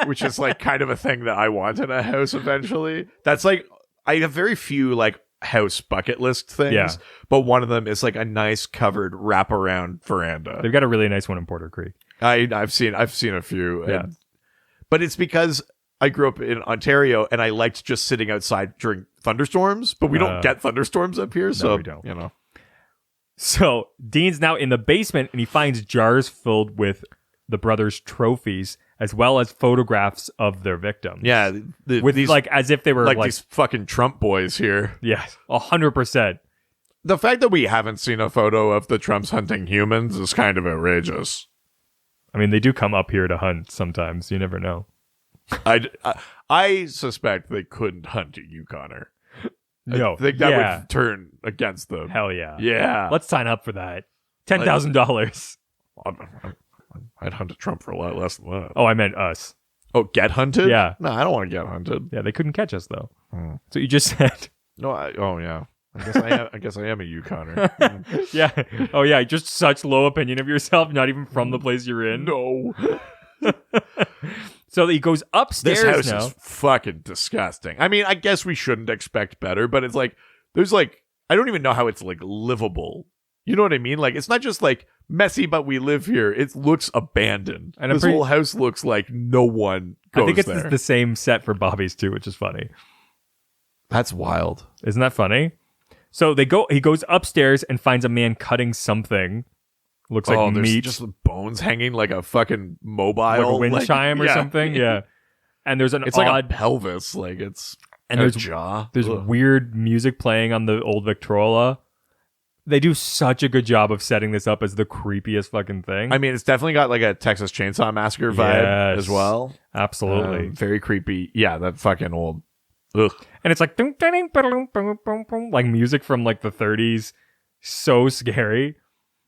Which is like kind of a thing that I want in a house eventually. That's like, I have very few like house bucket list things, but one of them is like a nice covered wraparound veranda. They've got a really nice one in Porter Creek. I've seen a few. Yeah. But it's because I grew up in Ontario and I liked just sitting outside during thunderstorms, but we don't get thunderstorms up here. So, we don't. you know. So Dean's now in the basement and he finds jars filled with the brothers' trophies as well as photographs of their victims. Yeah. With these, like as if they were like these fucking Trump boys here. Yes, 100%. The fact that we haven't seen a photo of the Trumps hunting humans is kind of outrageous. I mean, they do come up here to hunt sometimes. You never know. I suspect they couldn't hunt you, Connor. No. I think that would turn against them. Hell yeah. Yeah. Let's sign up for that. $10,000. I'd hunt a Trump for a lot less than that. Oh, I meant us. Oh, get hunted? Yeah. No, I don't want to get hunted. Yeah, they couldn't catch us, though. So you just said. No, yeah. I guess I am a Yukoner. Yeah. Oh, yeah. Just such low opinion of yourself, not even from the place you're in. No. So he goes upstairs This house now. is fucking disgusting. I mean, I guess we shouldn't expect better, but it's like, there's like, I don't even know how it's like livable. You know what I mean? Like, it's not just like messy, but we live here. It looks abandoned. And this whole house looks like no one goes I think it's there. the same set for Bobby's too, which is funny. That's wild. Isn't that funny? So he goes upstairs and finds a man cutting something. Looks like there's meat. just the bones hanging like a fucking mobile. Like a wind chime or something. Yeah. And there's it's like a pelvis. Like it's there's jaw. There's weird music playing on the old Victrola. They do such a good job of setting this up as the creepiest fucking thing. I mean, it's definitely got like a Texas Chainsaw Massacre vibe as well. Absolutely. Very creepy. Yeah, that fucking old. Ugh. And it's like like music from like the 30s. So scary.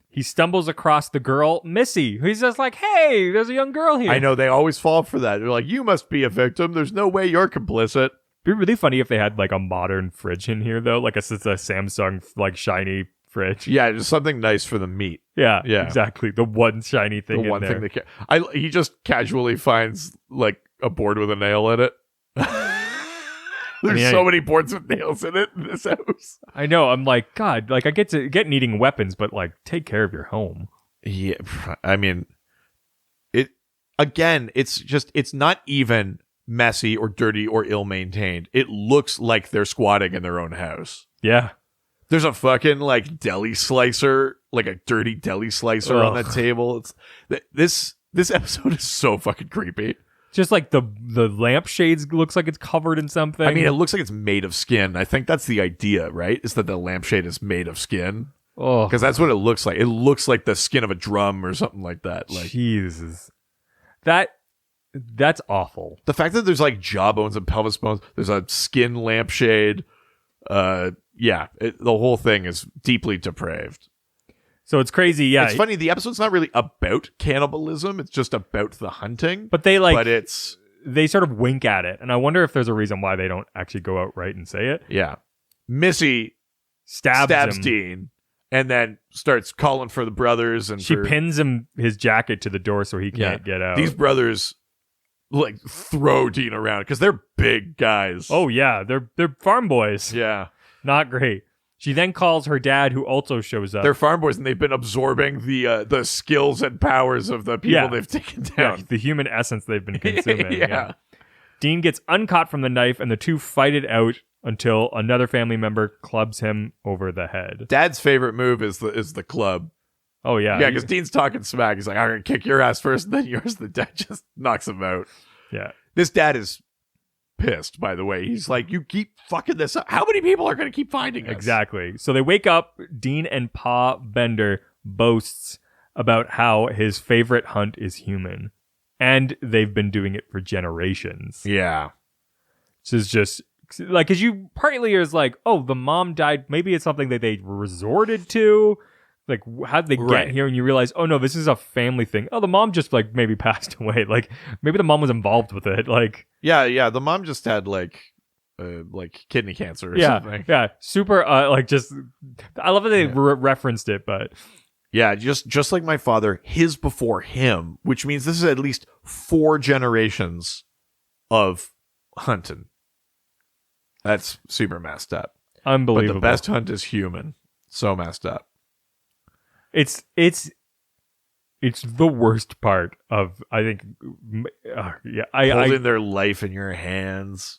He stumbles across the girl, Missy. He's just like, hey, there's a young girl here. I know, they always fall for that. They're like, you must be a victim. There's no way you're complicit. It'd be really funny if they had like a modern fridge in here, though. Like a Samsung, like shiny fridge. Yeah, just something nice for the meat. Yeah, exactly. The one shiny thing The one in there. thing he just casually finds like a board with a nail in it. There's so many boards with nails in it in this house. I know. I'm like, God, like I get needing weapons, but like take care of your home. Yeah, I mean, it's not even messy or dirty or ill-maintained. It looks like they're squatting in their own house. Yeah. There's a fucking like deli slicer, like a dirty deli slicer on the table. This episode is so fucking creepy. Just like the lampshades looks like it's covered in something. I mean, it looks like it's made of skin. I think that's the idea, right? Is that the lampshade is made of skin? Oh, because that's what it looks like. It looks like the skin of a drum or something like that. Like, Jesus, that's awful. The fact that there's like jawbones and pelvis bones. There's a skin lampshade. The whole thing is deeply depraved. So it's crazy, yeah. It's funny, the episode's not really about cannibalism, it's just about the hunting. But they sort of wink at it, and I wonder if there's a reason why they don't actually go outright and say it. Yeah. Missy stabs Dean, and then starts calling for the brothers, and she pins him his jacket to the door so he can't get out. These brothers like throw Dean around because they're big guys. Oh yeah, they're farm boys. Yeah. Not great. She then calls her dad, who also shows up. They're farm boys, and they've been absorbing the skills and powers of the people they've taken down. Yeah, the human essence they've been consuming. yeah. Dean gets uncaught from the knife, and the two fight it out until another family member clubs him over the head. Dad's favorite move is the club. Oh, yeah. Yeah, because Dean's talking smack. He's like, I'm going to kick your ass first, and then yours. The dad just knocks him out. Yeah. This dad is pissed, by the way. He's like, you keep fucking this up. How many people are going to keep finding us? Exactly. So they wake up. Dean and Pa Bender boasts about how his favorite hunt is human. And they've been doing it for generations. Yeah. This is just like, because you partly is like, oh, the mom died. Maybe it's something that they resorted to. Like, how did they get here? And you realize, oh no, this is a family thing. Oh, the mom just like maybe passed away. Like maybe the mom was involved with it. Like, yeah. The mom just had like kidney cancer or something. Yeah. Super. Just I love that they referenced it, but yeah, just like my father, his before him, which means this is at least 4 generations of hunting. That's super messed up. Unbelievable. But the best hunt is human. So messed up. It's It's the worst part of, I think, Holding their life in your hands.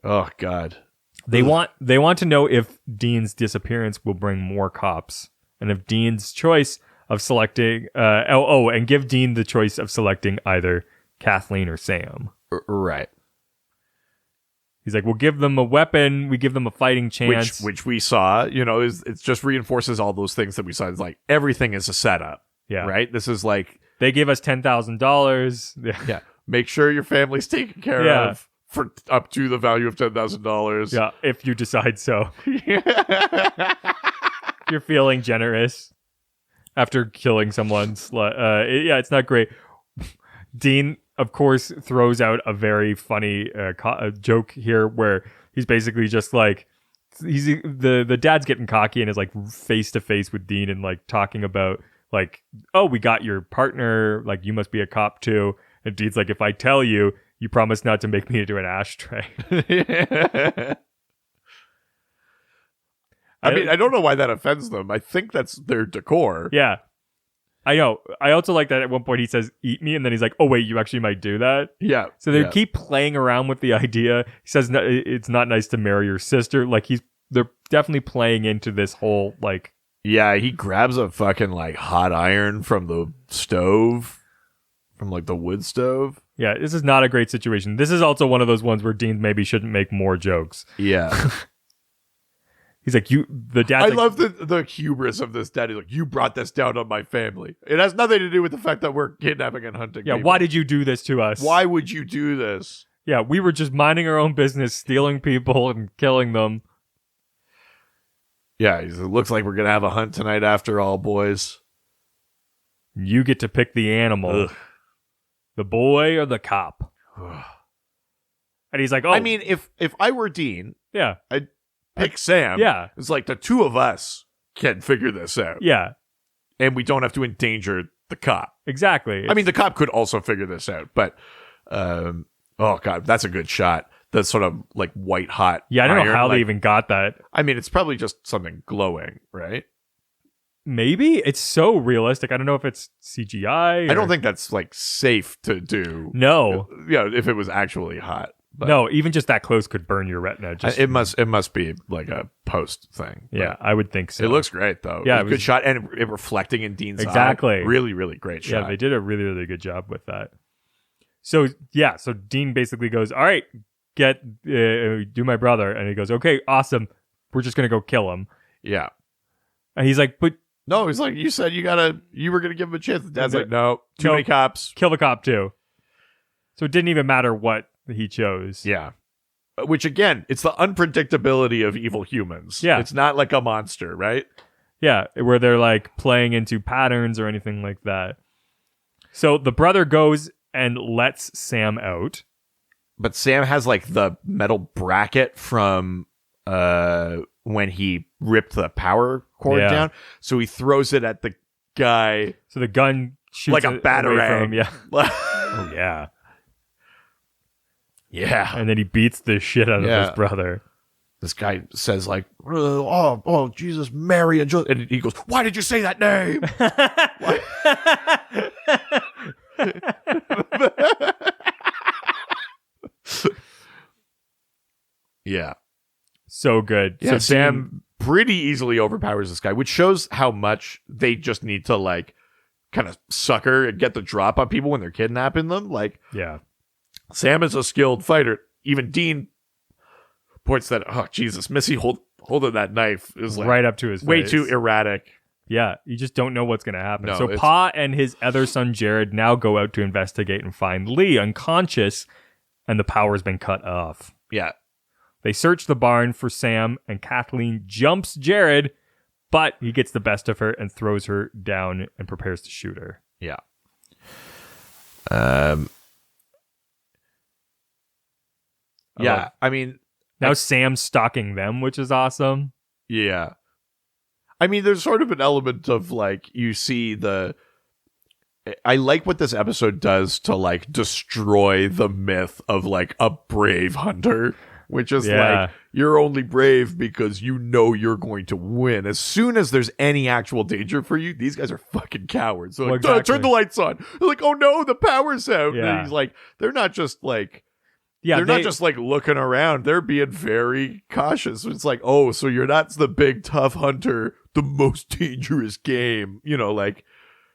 Oh God. They want to know if Dean's disappearance will bring more cops, and if Dean's choice of selecting, and give Dean the choice of selecting either Kathleen or Sam. Right. He's like, we'll give them a weapon, we give them a fighting chance, which we saw. It just reinforces all those things that we saw. It's like everything is a setup. Yeah. Right. This is like they gave us $10,000. Yeah. Make sure your family's taken care of for up to the value of $10,000. Yeah, if you decide so. You're feeling generous after killing someone. It's not great. Dean, of course, throws out a very funny joke here where he's basically just like, the dad's getting cocky and is like face to face with Dean and like talking about like, oh, we got your partner, like you must be a cop too. And Dean's like, if I tell you, you promise not to make me into an ashtray. I mean, I don't know why that offends them. I think that's their decor. Yeah. I know. I also like that at one point he says, eat me. And then he's like, oh, wait, you actually might do that? Yeah. So they keep playing around with the idea. He says, no, it's not nice to marry your sister. Like they're definitely playing into this whole like. Yeah, he grabs a fucking like hot iron from the stove, from like the wood stove. Yeah, this is not a great situation. This is also one of those ones where Dean maybe shouldn't make more jokes. Yeah. He's like, the dad. I love the hubris of this dad. He's like, you brought this down on my family. It has nothing to do with the fact that we're kidnapping and hunting. Yeah, people. why did you do this to us? Why would you do this? Yeah, we were just minding our own business, stealing people and killing them. Yeah, it looks like we're going to have a hunt tonight after all, boys. You get to pick the animal. Ugh. The boy or the cop. And he's like, oh. I mean, if I were Dean, yeah, I'd pick Sam. Yeah. It's like the two of us can figure this out. Yeah. And we don't have to endanger the cop. Exactly. I mean, the cop could also figure this out, but, oh God, that's a good shot. The sort of like white hot. Yeah, I don't know how like, they even got that. I mean, it's probably just something glowing, right? Maybe it's so realistic. I don't know if it's CGI. I don't think that's like safe to do. No. Yeah, if it was actually hot. But no, even just that close could burn your retina. It must be like a post thing. Yeah, I would think so. It looks great though. Yeah, it was a good shot, and it reflecting in Dean's exactly. eye. Really, really great shot. Yeah, they did a really, really good job with that. So Dean basically goes, all right, do my brother. And he goes, okay, awesome. We're just going to go kill him. Yeah. And he's like, but. No, he's like, you said you were going to give him a chance. The dad's like, no, too many cops. Kill the cop too. So it didn't even matter what he chose. Yeah. Which again, it's the unpredictability of evil humans. Yeah. It's not like a monster, right? Yeah. Where they're like playing into patterns or anything like that. So the brother goes and lets Sam out. But Sam has like the metal bracket from when he ripped the power cord down. So he throws it at the guy. So the gun shoots like a batarang. From him. Yeah. Oh, yeah. Yeah. And then he beats the shit out of his brother. This guy says like, oh, Jesus, Mary. And he goes, why did you say that name? Yeah. So good. Yeah, so Sam pretty easily overpowers this guy, which shows how much they just need to like kind of sucker and get the drop on people when they're kidnapping them. Like, yeah, Sam is a skilled fighter. Even Dean points that, oh, Jesus, Missy holding that knife is like right up to his way face. too erratic. Yeah, you just don't know what's going to happen. No, so Pa and his other son, Jared, now go out to investigate and find Lee unconscious, and the power's been cut off. Yeah. They search the barn for Sam, and Kathleen jumps Jared, but he gets the best of her and throws her down and prepares to shoot her. Yeah. Yeah, I mean... Now Sam's stalking them, which is awesome. Yeah. I mean, there's sort of an element of, like, you see I like what this episode does to, like, destroy the myth of, like, a brave hunter. which is like, you're only brave because you know you're going to win. As soon as there's any actual danger for you, these guys are fucking cowards. They're like, turn the lights on. They're like, oh no, the power's out. Yeah. And he's like, they're not just like, Yeah, they're not just like looking around. They're being very cautious. It's like, oh, so you're not the big tough hunter, the most dangerous game, you know, like.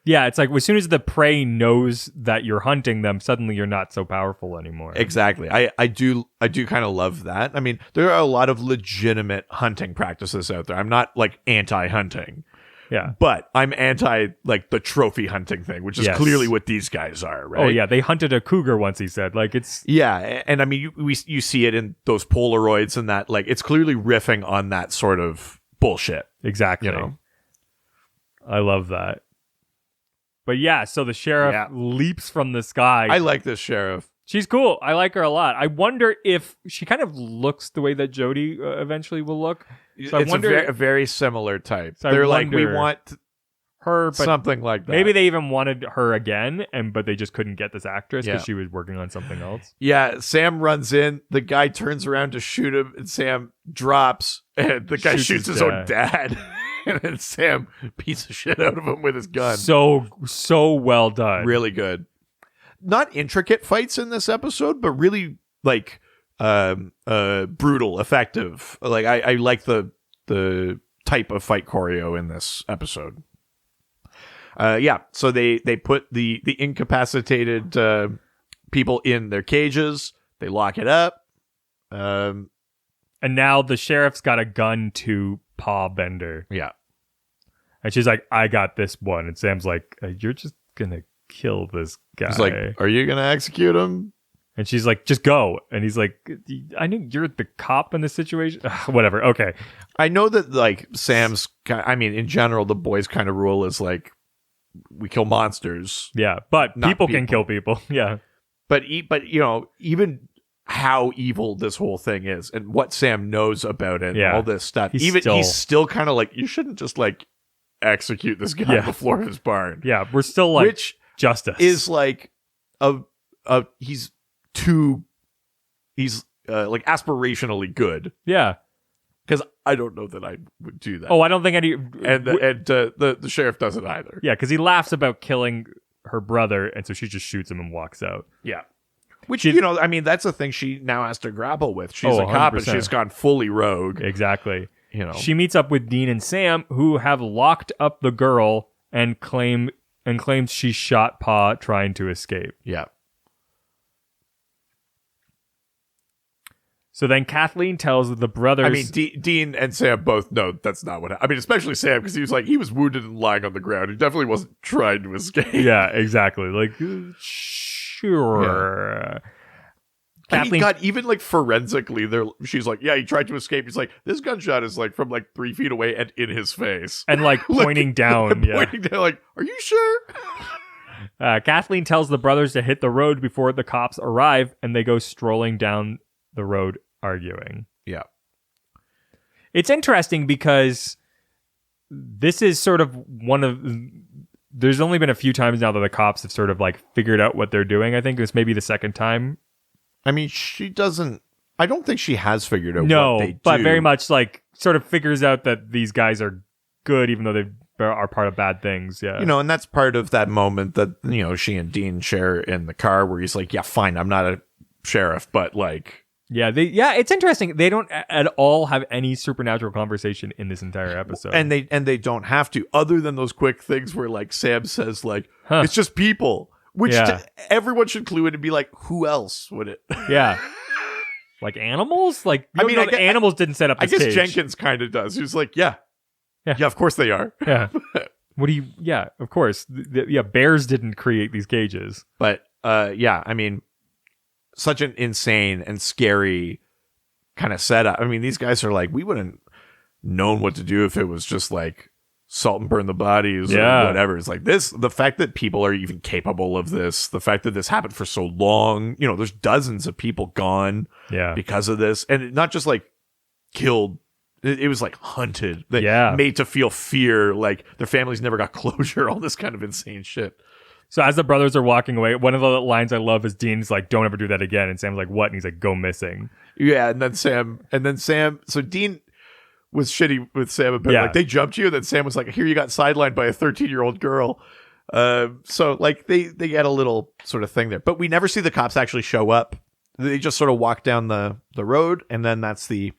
Yeah, it's like as soon as the prey knows that you're hunting them, suddenly you're not so powerful anymore. Exactly. I do kind of love that. I mean, there are a lot of legitimate hunting practices out there. I'm not like anti-hunting. Yeah. But I'm anti like the trophy hunting thing, which is clearly what these guys are, right? Oh yeah, they hunted a cougar once, he said. Like it's and I mean you see it in those Polaroids and that, like it's clearly riffing on that sort of bullshit. Exactly. You know? I love that. But yeah, so the sheriff leaps from the sky. I like this sheriff. She's cool. I like her a lot. I wonder if she kind of looks the way that Jody eventually will look. So it's a very similar type. So they're like, we want her, but something like that. Maybe they even wanted her again, but they just couldn't get this actress because she was working on something else. Yeah, Sam runs in. The guy turns around to shoot him, and Sam drops, and the guy shoots his own dad. And then Sam beats the shit out of him with his gun. So well done. Really good. Not intricate fights in this episode, but really like brutal, effective. Like I like the type of fight choreo in this episode. So they put the incapacitated people in their cages. They lock it up. And now the sheriff's got a gun to paw Bender. Yeah. And she's like, I got this one. And Sam's like, you're just going to kill this guy. He's like, are you going to execute him? And she's like, just go. And he's like, I know you're the cop in this situation. Whatever. Okay. I know that like Sam's, I mean, in general, the boys kind of rule is like, we kill monsters. Yeah. But people can kill people. Yeah. But you know, even how evil this whole thing is and what Sam knows about it and all this stuff. He's still kind of like, you shouldn't just like execute this guy on the floor of his barn. Yeah, we're still like, which justice is like he's like aspirationally good. Yeah. Because I don't know that I would do that. Oh, I don't think any... And the sheriff doesn't either. Yeah, because he laughs about killing her brother, and so she just shoots him and walks out. Yeah. Which, you know, I mean, that's a thing she now has to grapple with. She's a 100%. cop, and she's gone fully rogue. Exactly. You know, she meets up with Dean and Sam, who have locked up the girl and claims she shot Pa trying to escape. Yeah. So then Kathleen tells the brothers... I mean, Dean and Sam both know that's not what happened. I mean, especially Sam, because he was wounded and lying on the ground. He definitely wasn't trying to escape. Yeah, exactly. Like, sure. Yeah. Kathleen, God, even like forensically, she's like, yeah, he tried to escape. He's like, this gunshot is like from like 3 feet away and in his face. And like pointing down. Yeah. Pointing down, like, are you sure? Kathleen tells the brothers to hit the road before the cops arrive, and they go strolling down the road arguing. Yeah. It's interesting because this is sort of there's only been a few times now that the cops have sort of like figured out what they're doing. I think this may be the second time. I mean, I don't think she has figured out what they do. But very much like sort of figures out that these guys are good even though they are part of bad things. Yeah. You know, and that's part of that moment that, you know, she and Dean share in the car where he's like, yeah, fine, I'm not a sheriff, but like... Yeah, it's interesting. They don't at all have any supernatural conversation in this entire episode. And they don't have to, other than those quick things where like Sam says like, it's just people. Which everyone should clue in and be like, who else would it? Yeah. Like animals? Like, animals didn't set up this I guess cage. Jenkins kind of does. He's like, yeah, of course they are. Yeah. Yeah, of course. Bears didn't create these cages. But, I mean, such an insane and scary kind of setup. I mean, these guys are like, we wouldn't known what to do if it was just like salt and burn the bodies or whatever. It's like this, the fact that people are even capable of this, the fact that this happened for so long, you know, there's dozens of people gone because of this. And not just like killed, it was like hunted, made to feel fear, like their families never got closure, all this kind of insane shit. So as the brothers are walking away, one of the lines I love is Dean's like, "Don't ever do that again," and Sam's like, "What?" And he's like, "Go missing." Yeah, and then Sam. So Dean was shitty with Sam a bit. Like they jumped you, and then Sam was like, "Here, you got sidelined by a 13-year-old girl." So like they get a little sort of thing there, but we never see the cops actually show up. They just sort of walk down the road, and then that's the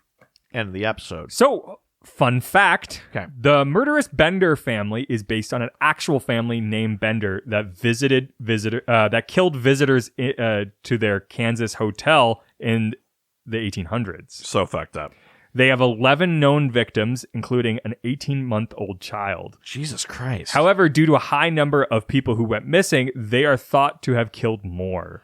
end of the episode. So, fun fact: Okay. The murderous Bender family is based on an actual family named Bender that killed visitors to their Kansas hotel in the 1800s. So fucked up. They have 11 known victims, including an 18-month-old child. Jesus Christ. However, due to a high number of people who went missing, they are thought to have killed more.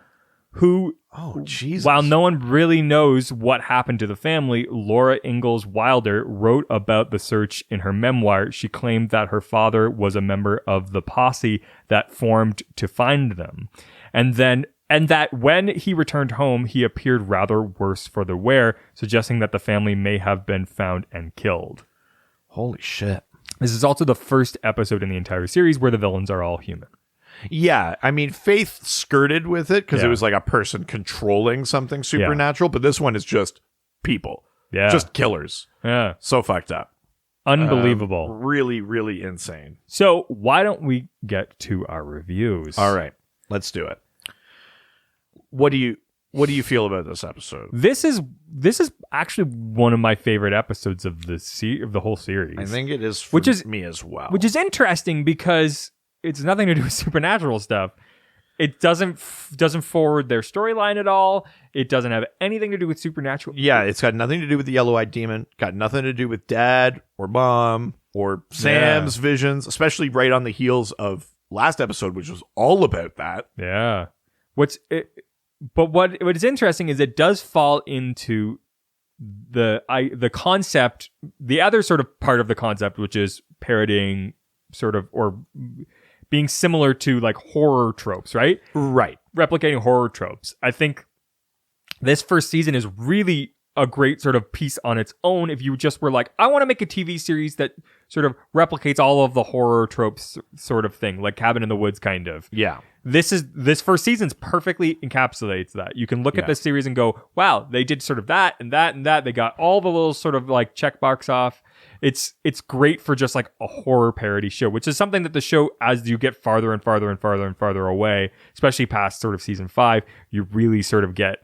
Oh, Jesus. While no one really knows what happened to the family, Laura Ingalls Wilder wrote about the search in her memoir. She claimed that her father was a member of the posse that formed to find them. And that when he returned home, he appeared rather worse for the wear, suggesting that the family may have been found and killed. Holy shit. This is also the first episode in the entire series where the villains are all human. Yeah, I mean, Faith skirted with it because it was like a person controlling something supernatural, but this one is just people. Yeah. Just killers. Yeah. So fucked up. Unbelievable. Really, really insane. So why don't we get to our reviews? All right, let's do it. What do you feel about this episode? This is actually one of my favorite episodes of the whole series. I think it is for me as well. Which is interesting because it's nothing to do with supernatural stuff. It doesn't forward their storyline at all. It doesn't have anything to do with supernatural. Yeah, it's got nothing to do with the yellow-eyed demon. Got nothing to do with Dad or Mom or Sam's visions, especially right on the heels of last episode, which was all about that. Yeah. But what is interesting is it does fall into the concept, the other sort of part of the concept, which is parodying sort of, or being similar to like horror tropes, right? Right. Replicating horror tropes. I think this first season is really a great sort of piece on its own. If you just were like, I want to make a TV series that sort of replicates all of the horror tropes sort of thing, like Cabin in the Woods kind of. Yeah. This first season's perfectly encapsulates that. You can look at this series and go, wow, they did sort of that and that and that. They got all the little sort of like checkbox off. It's great for just like a horror parody show, which is something that the show, as you get farther and farther and farther and farther away, especially past sort of season 5, you really sort of get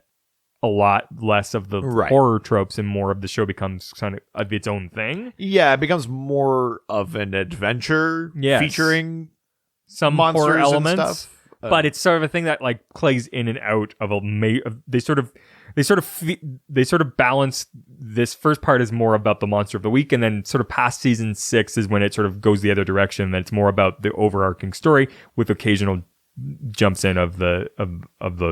a lot less of the horror tropes and more of the show becomes kind of its own thing. Yeah, it becomes more of an adventure featuring some monsters horror elements. And stuff. But it's sort of a thing that like plays in and out of they sort of balance. This first part is more about the monster of the week, and then sort of past season 6 is when it sort of goes the other direction. And it's more about the overarching story with occasional jumps in of the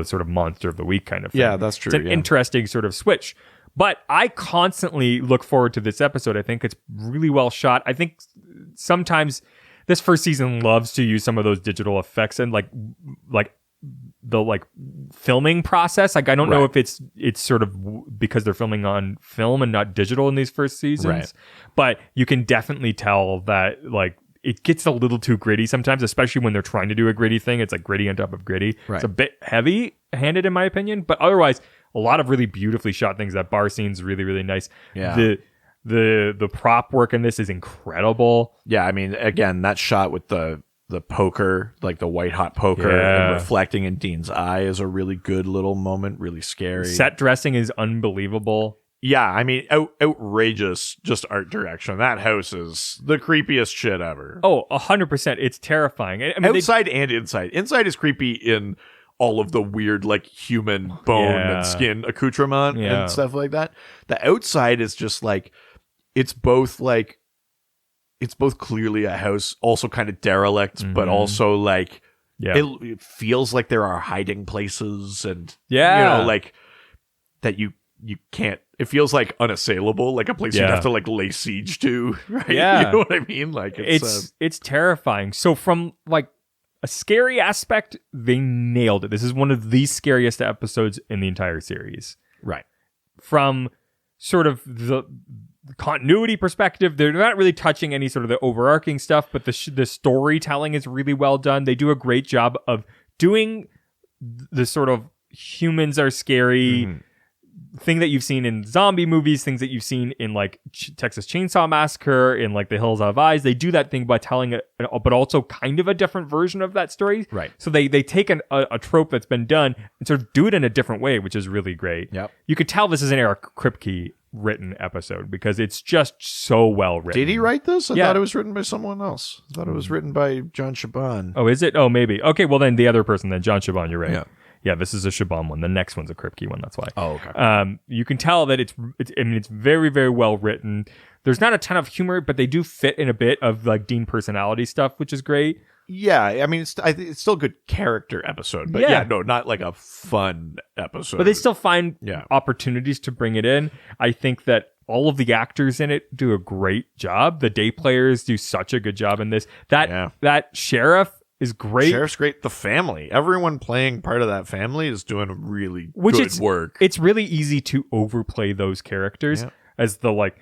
sort of monster of the week kind of thing. Yeah, that's true. It's an interesting sort of switch. But I constantly look forward to this episode. I think it's really well shot. I think sometimes this first season loves to use some of those digital effects and like the like filming process. Like I don't know if it's sort of because they're filming on film and not digital in these first seasons, but you can definitely tell that like it gets a little too gritty sometimes, especially when they're trying to do a gritty thing. It's like gritty on top of gritty. It's a bit heavy handed in my opinion, but otherwise a lot of really beautifully shot things. That bar scene's really, really nice. Yeah. The prop work in this is incredible. Yeah, I mean, again, that shot with the poker, like the white hot poker and reflecting in Dean's eye is a really good little moment, really scary. Set dressing is unbelievable. Yeah, I mean, outrageous just art direction. That house is the creepiest shit ever. Oh, 100%. It's terrifying. I mean, outside and inside. Inside is creepy in all of the weird, like, human bone and skin accoutrement and stuff like that. The outside is just like, it's both clearly a house, also kind of derelict, but also like it feels like there are hiding places and you know, like that you can't. It feels like unassailable, like a place you'd have to like lay siege to, right? Yeah, you know what I mean. Like it's terrifying. So from like a scary aspect, they nailed it. This is one of the scariest episodes in the entire series. Right. From sort of the continuity perspective. They're not really touching any sort of the overarching stuff, but the storytelling is really well done. They do a great job of doing the sort of humans are scary thing that you've seen in zombie movies, things that you've seen in like Texas Chainsaw Massacre, in like The Hills Have Eyes. They do that thing by telling it, but also kind of a different version of that story. Right. So they take a trope that's been done and sort of do it in a different way, which is really great. Yep. You could tell this is an Eric Kripke written episode because it's just so well written. Did he write this? I Yeah. thought it was written by someone else. I thought it was written by John Shaban. Oh, is it? Oh, maybe. Okay, well then the other person then, John Shaban, you're right. Yeah. Yeah, this is a Shaban one. The next one's a Kripke one. That's why. Oh, okay. You can tell that it's very, very well written. There's not a ton of humor, but they do fit in a bit of like Dean personality stuff, which is great. Yeah, I mean, I think it's still a good character episode, but Yeah. no, not like a fun episode. But they still find Yeah. opportunities to bring it in. I think that all of the actors in it do a great job. The day players do such a good job in this. That sheriff is great. Sheriff's great. The family, everyone playing part of that family is doing really Which good work. It's really easy to overplay those characters as the like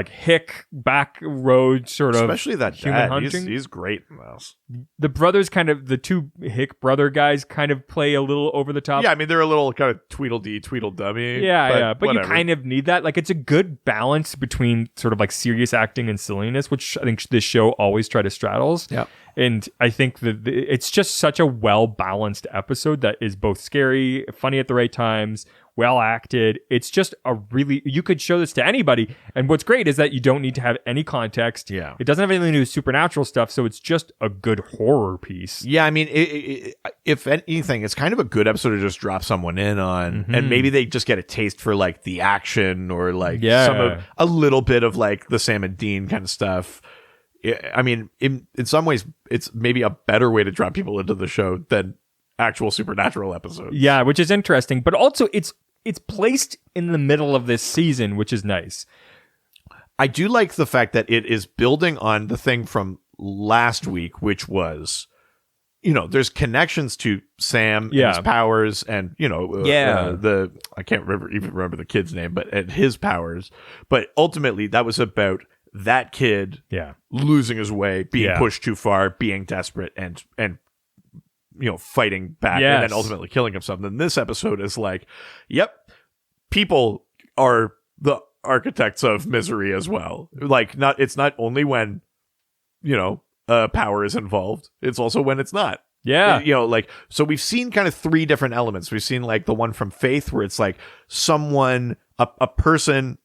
hick back road sort of Especially that human dad. hunting. He's great in this. The brothers the two hick brother guys kind of play a little over the top. Yeah, I mean, they're a little kind of Tweedledee, Tweedledummy. But you whatever. kind of need that. Like, it's a good balance between sort of like serious acting and silliness, which I think this show always try to straddles. Yeah. And I think that it's just such a well-balanced episode that is both scary, funny at the right times, well acted. It's just you could show this to anybody. And what's great is that you don't need to have any context. Yeah. It doesn't have anything to do with supernatural stuff. So it's just a good horror piece. Yeah, I mean, if anything, it's kind of a good episode to just drop someone in on, and maybe they just get a taste for like the action or like a little bit of like the Sam and Dean kind of stuff. I mean, in some ways, it's maybe a better way to drop people into the show than actual supernatural episodes. Yeah, which is interesting, but also it's placed in the middle of this season, which is nice. I do like the fact that it is building on the thing from last week, which was, there's connections to Sam and his powers, and I can't remember the kid's name, but his powers. But ultimately, that was about that kid losing his way, being pushed too far, being desperate, and fighting back, and then ultimately killing himself. And then this episode is like, yep, people are the architects of misery as well. Like, it's not only when power is involved, it's also when it's not. Yeah. So we've seen kind of three different elements. We've seen like the one from Faith, where it's like someone, a person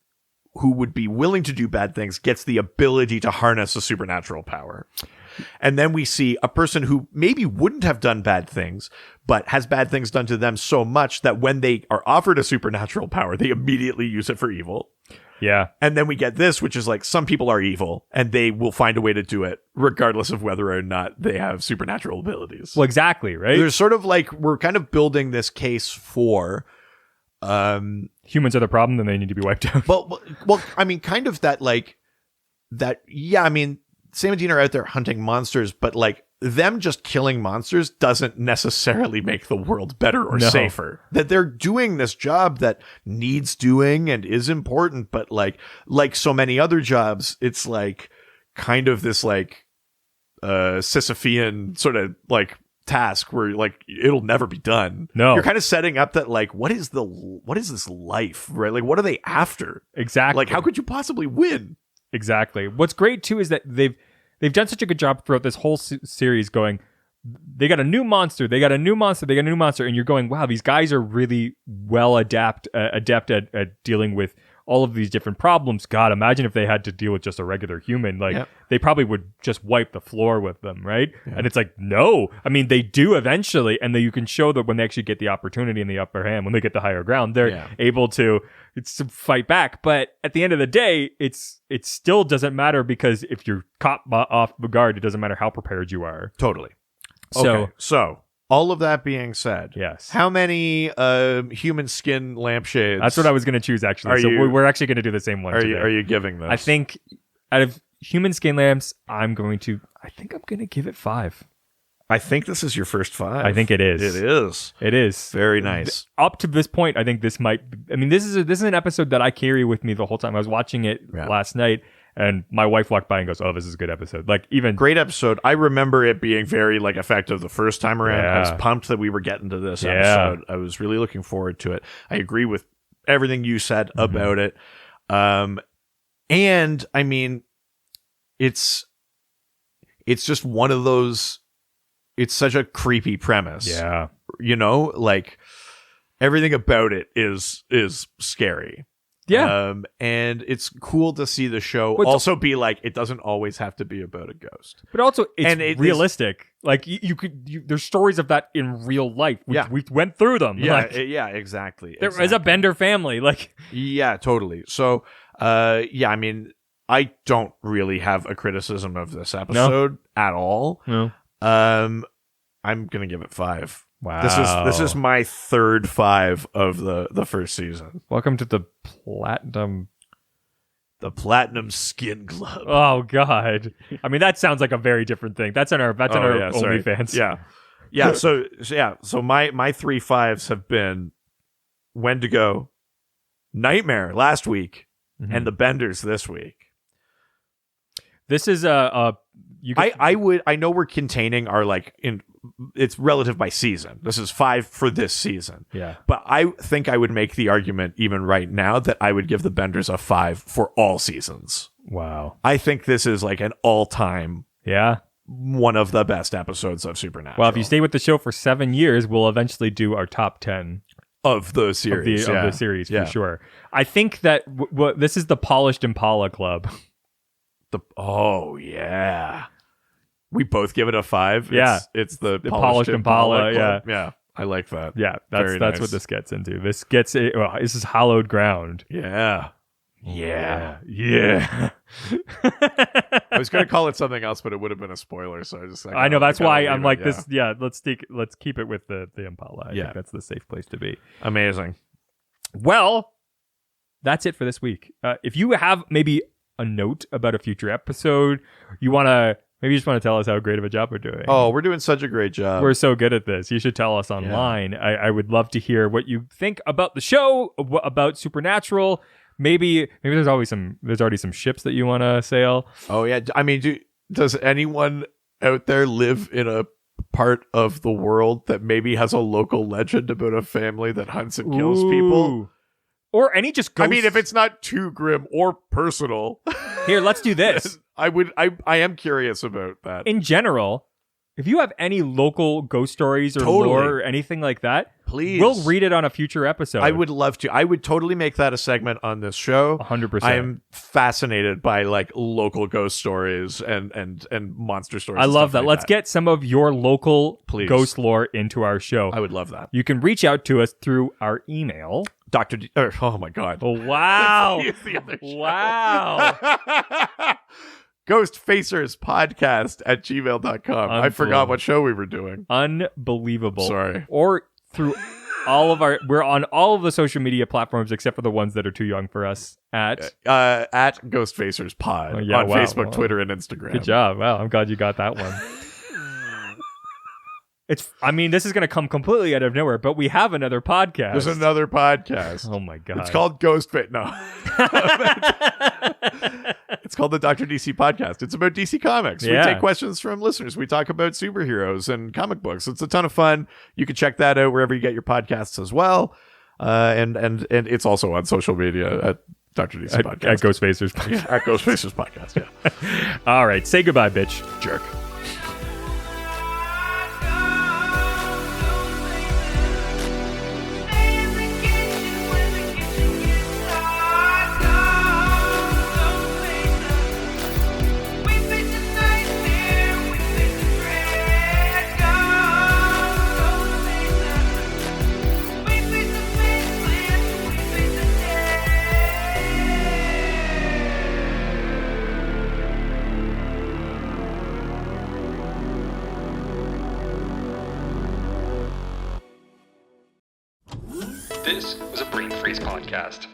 who would be willing to do bad things gets the ability to harness a supernatural power. And then we see a person who maybe wouldn't have done bad things, but has bad things done to them so much that when they are offered a supernatural power, they immediately use it for evil. Yeah. And then we get this, which is like, some people are evil and they will find a way to do it regardless of whether or not they have supernatural abilities. Well, exactly, right? There's sort of like, we're kind of building this case for humans are the problem, then they need to be wiped out. Well, I mean, kind of that, like, that, yeah, I mean, Sam and Dean are out there hunting monsters, but like, them just killing monsters doesn't necessarily make the world better or safer. That they're doing this job that needs doing and is important, but like so many other jobs, it's like kind of this like Sisyphean sort of like task where like it'll never be done. No, you're kind of setting up that like, what is this life, right? Like, what are they after? Exactly. Like, how could you possibly win? Exactly. What's great too is that they've done such a good job throughout this whole series going, they got a new monster, they got a new monster, and you're going, wow, these guys are really well adept at dealing with all of these different problems. God, imagine if they had to deal with just a regular human. Like, they probably would just wipe the floor with them, right? Yeah. And it's like, no. I mean, they do eventually, and then you can show that when they actually get the opportunity and the upper hand, when they get the higher ground, they're able to fight back. But at the end of the day, it still doesn't matter, because if you're caught off guard, it doesn't matter how prepared you are. Totally. So all of that being said, yes. How many human skin lampshades? That's what I was going to choose, actually. We're actually going to do the same one today. Are you giving this? I think out of human skin lamps, I'm going to give it 5. I think this is your first 5. I think it is. It is. It is. Very nice. Up to this point, I think this might... I mean, this is an episode that I carry with me the whole time. I was watching it last night, and my wife walked by and goes, "Oh, this is a good episode." Like, even... Great episode. I remember it being very, like, effective the first time around. I was pumped that we were getting to this episode. I was really looking forward to it. I agree with everything you said about it. And, I mean, it's just one of those... It's such a creepy premise. Yeah. You know, like everything about it is scary. Yeah. And it's cool to see the show also be like, it doesn't always have to be about a ghost. But also it's realistic. Like there's stories of that in real life. We went through them. Yeah. Like, Exactly. There is a Bender family. Like, yeah, totally. So, I mean, I don't really have a criticism of this episode at all. No. I'm gonna give it 5. Wow. This is my third 5 of the first season. Welcome to the platinum Skin Club. Oh God. I mean, that sounds like a very different thing. That's on our OnlyFans. Yeah. So my 3 5s have been Wendigo, Nightmare last week, and the Benders this week. This is I know we're containing our it's relative by season. This is 5 for this season. Yeah. But I think I would make the argument even right now that I would give the Benders a 5 for all seasons. Wow. I think this is like an all-time one of the best episodes of Supernatural. Well, if you stay with the show for 7 years, we'll eventually do our top 10 of the series. Of the series for sure. I think that this is the Polished Impala Club. We both give it a 5. Yeah. It's the Polished Impala. Yeah. I like that. Yeah. That's nice. what this gets into. This is hallowed ground. Yeah. Yeah. I was going to call it something else, but it would have been a spoiler. So I just I know that's why I'm like this. Yeah. Let's keep it with the Impala. I think that's the safe place to be. Amazing. Well, that's it for this week. If you have maybe a note about a future episode, maybe you just want to tell us how great of a job we're doing. Oh, we're doing such a great job. We're so good at this. You should tell us online. I would love to hear what you think about the show, about Supernatural. Maybe there's already some ships that you want to sail. Oh yeah. I mean, does anyone out there live in a part of the world that maybe has a local legend about a family that hunts and kills people? Or any just ghosts. I mean, if it's not too grim or personal. Here, let's do this. I am curious about that. In general, if you have any local ghost stories or lore or anything like that, please, we'll read it on a future episode. I would love to. I would totally make that a segment on this show. 100%. I am fascinated by local ghost stories and monster stories. I love that. Let's get some of your local ghost lore into our show. I would love that. You can reach out to us through our email. Oh my God. Oh, wow. The other show. Wow. Ghostfacers podcast at gmail.com. I forgot what show we were doing. Unbelievable. Sorry. Or through we're on all of the social media platforms except for the ones that are too young for us at Ghostfacers pod on Facebook, Twitter, and Instagram. Good job. Wow. I'm glad you got that one. This is going to come completely out of nowhere, but we have another podcast. There's another podcast. Oh my God. It's called Ghostface. No. It's called the Dr. DC podcast. It's about DC Comics. We take questions from listeners. We talk about superheroes and comic books. It's a ton of fun. You can check that out wherever you get your podcasts as well. And it's also on social media at Dr. DC podcast. At Ghostfacers. At Ghostfacers podcast, yeah. All right. Say goodbye, bitch. Jerk. This was a Brain Freeze podcast.